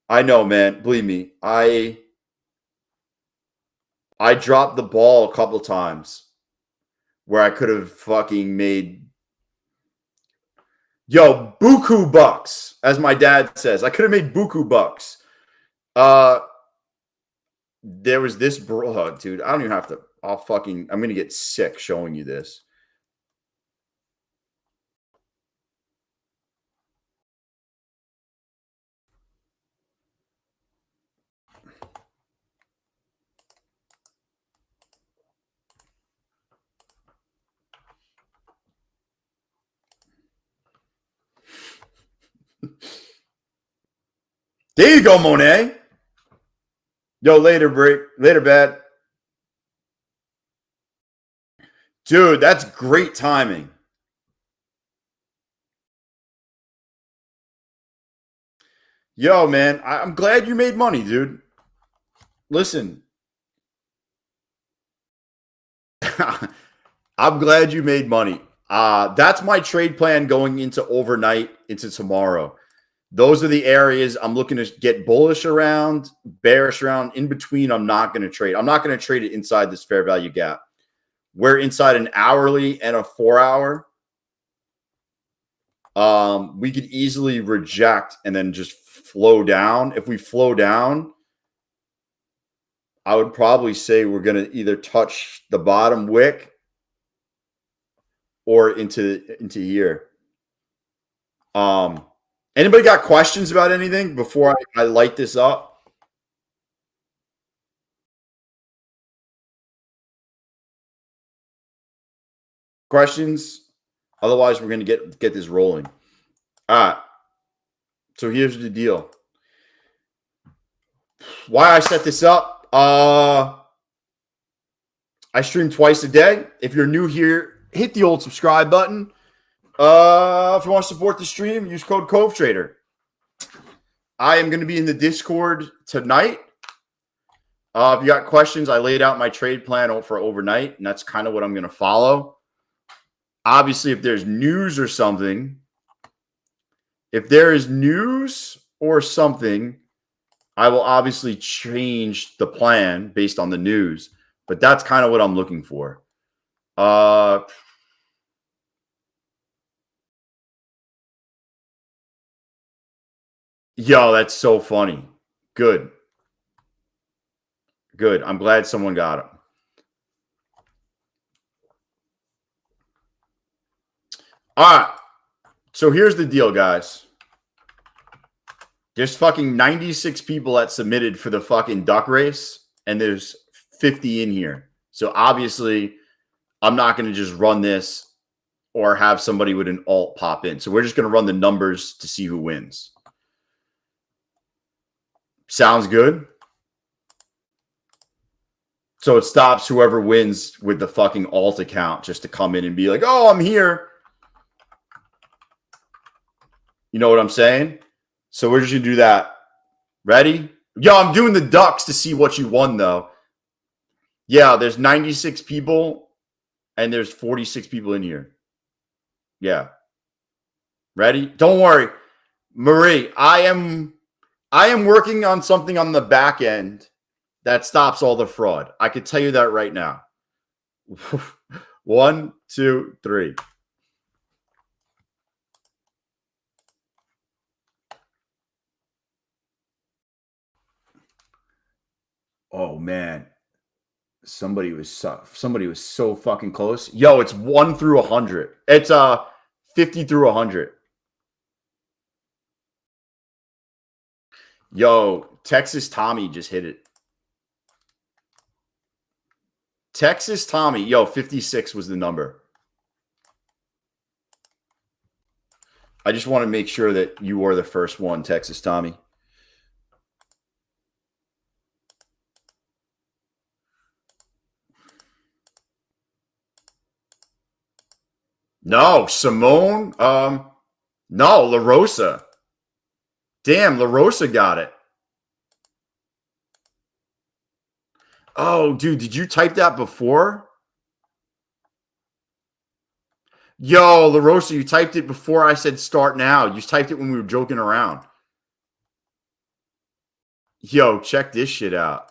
I know, man. Believe me, I dropped the ball a couple times where I could have fucking made, yo, buku bucks, as my dad says. I could have made buku bucks. There was this bro, dude. I don't even have to. I'm going to get sick showing you this. There you go, Monet. Yo, later, break. Later, bad. Dude, that's great timing. Yo, man, I'm glad you made money, dude. Listen. I'm glad you made money. That's my trade plan going into overnight, into tomorrow. Those are the areas I'm looking to get bullish around, bearish around. In between, I'm not going to trade. I'm not going to trade it inside this fair value gap. We're inside an hourly and a 4-hour. We could easily reject and then just flow down. If we flow down, I would probably say we're going to either touch the bottom wick or into here. Anybody got questions about anything before I light this up? Questions? Otherwise, we're going to get this rolling. All right. So here's the deal. Why I set this up? I stream twice a day. If you're new here, hit the old subscribe button. If you want to support the stream, use code CoveTrader. I am going to be in the Discord tonight. If you got questions, I laid out my trade plan for overnight, and that's kind of what I'm going to follow. Obviously, if there's news or something, I will obviously change the plan based on the news. But that's kind of what I'm looking for. Yo, that's so funny. Good. I'm glad someone got it. All right. So here's the deal, guys. There's fucking 96 people that submitted for the fucking duck race, and there's 50 in here. So obviously, I'm not going to just run this or have somebody with an alt pop in. So we're just going to run the numbers to see who wins. Sounds good? So it stops whoever wins with the fucking alt account just to come in and be like, oh, I'm here. You know what I'm saying? So we're just going to do that. Ready? Yo, I'm doing the ducks to see what you won, though. Yeah, there's 96 people, and there's 46 people in here. Yeah. Ready? Don't worry. Marie, I am working on something on the back end that stops all the fraud. I could tell you that right now. 1, 2, 3. Oh man. Somebody was so fucking close. Yo, it's 1 through 100. It's 50 through 100. Yo, Texas Tommy just hit it. Texas Tommy. Yo, 56 was the number. I just want to make sure that you were the first one, Texas Tommy. No, Simone. No, La Rosa. Damn, La Rosa got it. Oh, dude, did you type that before? Yo, La Rosa, you typed it before I said start now. You typed it when we were joking around. Yo, check this shit out.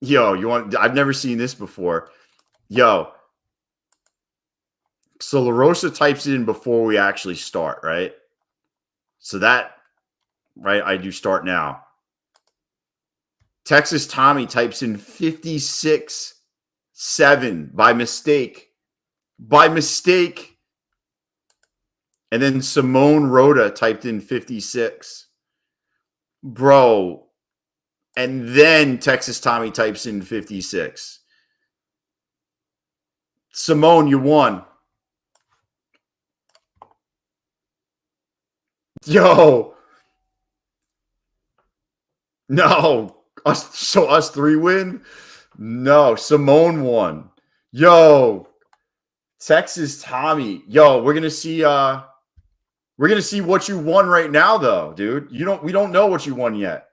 Yo, I've never seen this before. Yo. So La Rosa types it in before we actually start, right? So that, right, I do start now. Texas Tommy types in 56-7 by mistake. By mistake. And then Simone Rhoda typed in 56. Bro. And then Texas Tommy types in 56. Simone, you won. Yo. No. Us three win? No. Simone won. Yo. Texas Tommy. Yo, we're gonna see what you won right now, though, dude. We don't know what you won yet.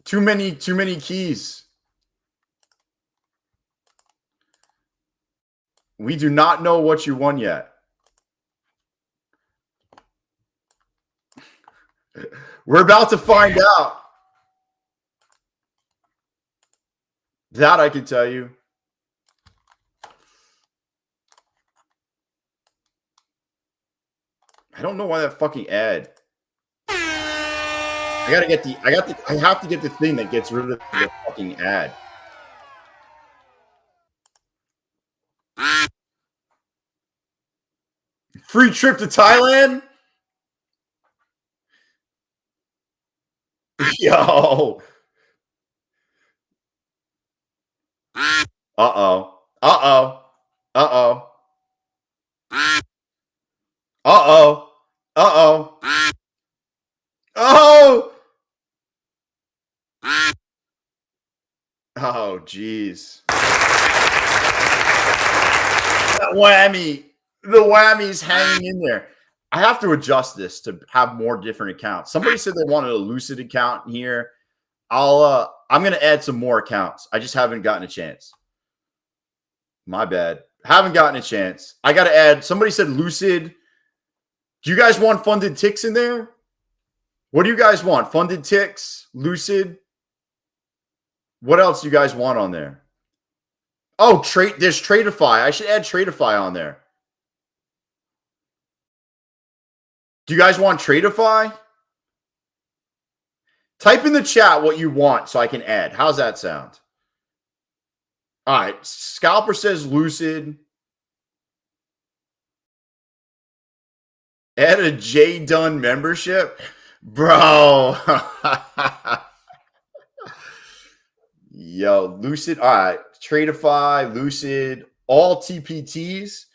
Too many keys. We do not know what you won yet. We're about to find out. That I can tell you. I don't know why that fucking ad. I have to get the thing that gets rid of the fucking ad. Free trip to Thailand? Yo. Uh-oh. Uh-oh. Uh-oh. Uh-oh. Uh-oh. Oh! Oh, jeez. That whammy. The whammy's hanging in there. I have to adjust this to have more different accounts. Somebody said they wanted a Lucid account in here. I'm gonna add some more accounts. I just haven't gotten a chance. My bad. Haven't gotten a chance. I gotta add. Somebody said Lucid. Do you guys want funded ticks in there? What do you guys want? Funded ticks, Lucid. What else do you guys want on there? Oh, there's Tradeify. I should add Tradeify on there. Do you guys want Tradeify? Type in the chat what you want so I can add. How's that sound? All right. Scalper says Lucid. Add a J Dunn membership, bro. Yo, Lucid. All right, Tradeify, Lucid, all TPTs.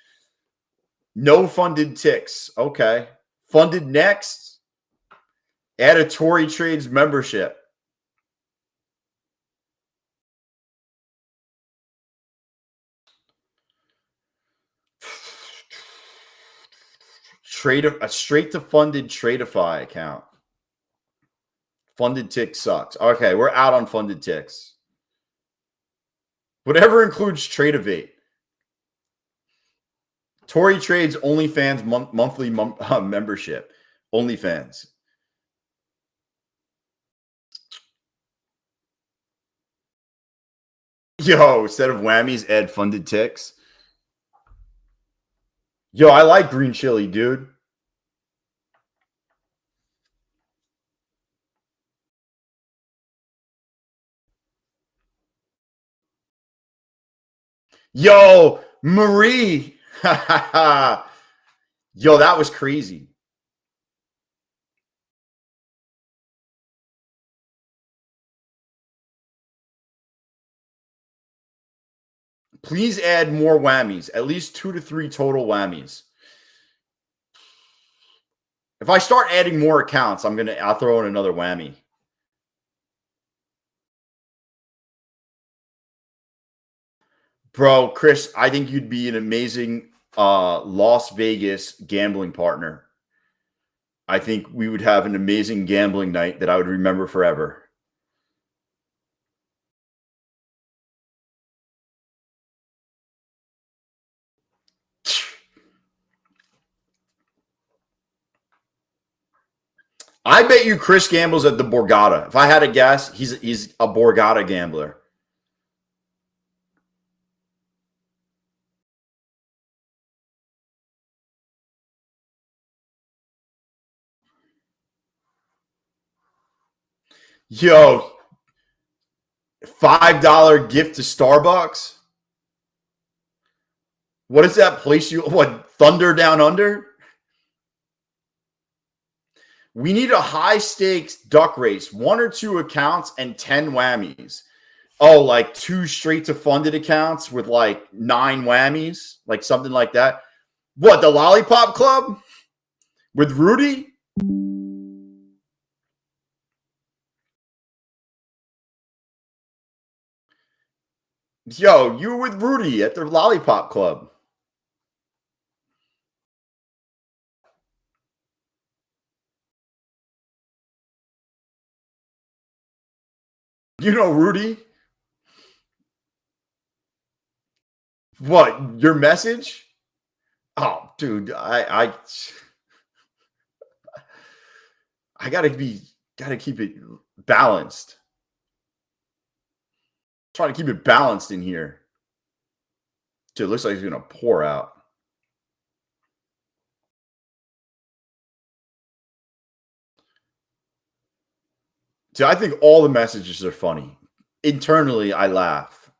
No funded ticks. Okay. Funded next. Add a Tory Trades membership. A straight to funded Tradeify account. Funded tick sucks. Okay, we're out on funded ticks. Whatever includes Tradeivate. Tory Trades OnlyFans monthly membership. OnlyFans. Yo, instead of whammies, add funded ticks. Yo, I like green chili, dude. Yo, Marie. Yo, that was crazy. Please add more whammies, at least 2 to 3 total whammies. If I start adding more accounts, I'll throw in another whammy. Bro, Chris, I think you'd be an amazing Las Vegas gambling partner. I think we would have an amazing gambling night that I would remember forever. I bet you Chris gambles at the Borgata. If I had to guess, he's a Borgata gambler. Yo, $5 gift to Starbucks. What is that place what, Thunder Down Under? We need a high stakes duck race, 1 or 2 accounts and 10 whammies. Oh, like 2 straight to funded accounts with like 9 whammies, like something like that. What, the Lollipop Club with Rudy? Yo, you were with Rudy at the Lollipop Club. You know Rudy? What, your message? Oh, dude, I gotta keep it balanced. Trying to keep it balanced in here. Dude, it looks like it's gonna pour out. Dude, I think all the messages are funny. Internally, I laugh.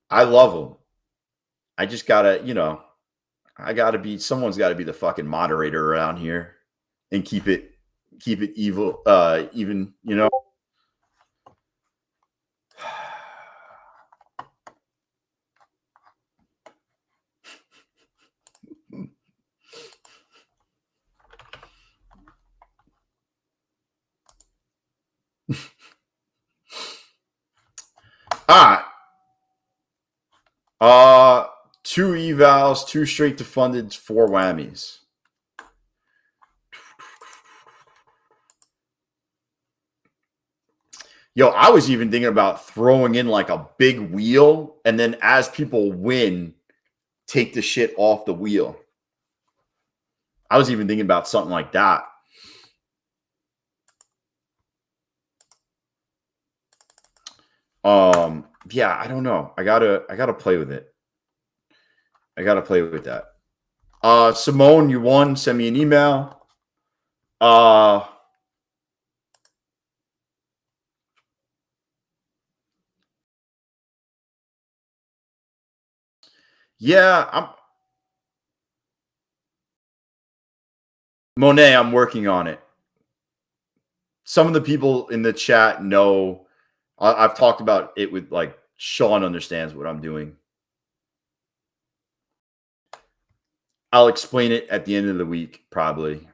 I love them. I just gotta, someone's gotta be the fucking moderator around here and keep it evil, even, All right. 2 evals, 2 straight to funded, 4 whammies. Yo, I was even thinking about throwing in like a big wheel, and then as people win, take the shit off the wheel. I was even thinking about something like that. Yeah, I don't know. I gotta play with it. I gotta play with that. Simone, you won. Send me an email. Yeah, Monet, I'm working on it. Some of the people in the chat know I've talked about it with, like, Sean understands what I'm doing. I'll explain it at the end of the week, probably.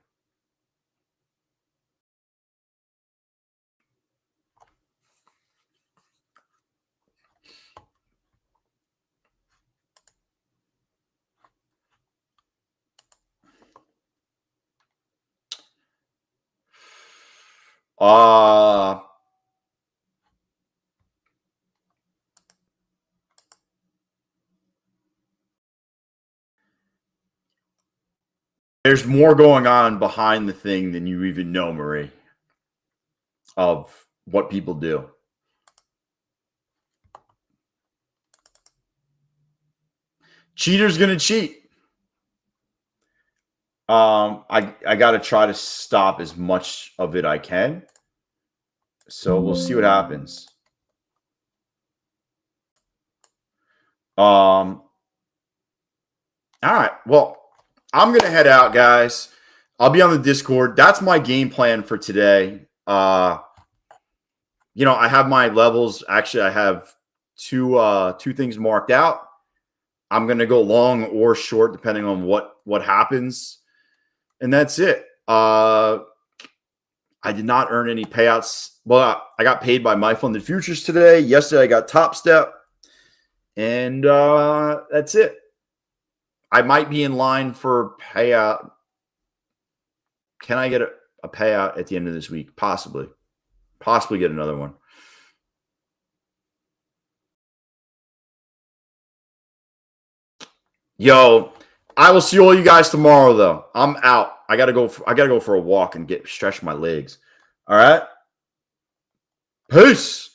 There's more going on behind the thing than you even know, Marie, of what people do. Cheater's gonna cheat. I got to try to stop as much of it I can. So we'll see what happens. All right. Well, I'm gonna head out, guys. I'll be on the Discord. That's my game plan for today. I have my levels. Actually, I have two things marked out. I'm gonna go long or short depending on what happens, and that's it. I did not earn any payouts. Well, I got paid by My Funded Futures today. Yesterday, I got Topstep, and that's it. I might be in line for payout. Can I get a payout at the end of this week? Possibly get another one. Yo, I will see all you guys tomorrow, though. I'm out. I gotta go for a walk and stretch my legs. All right. Peace.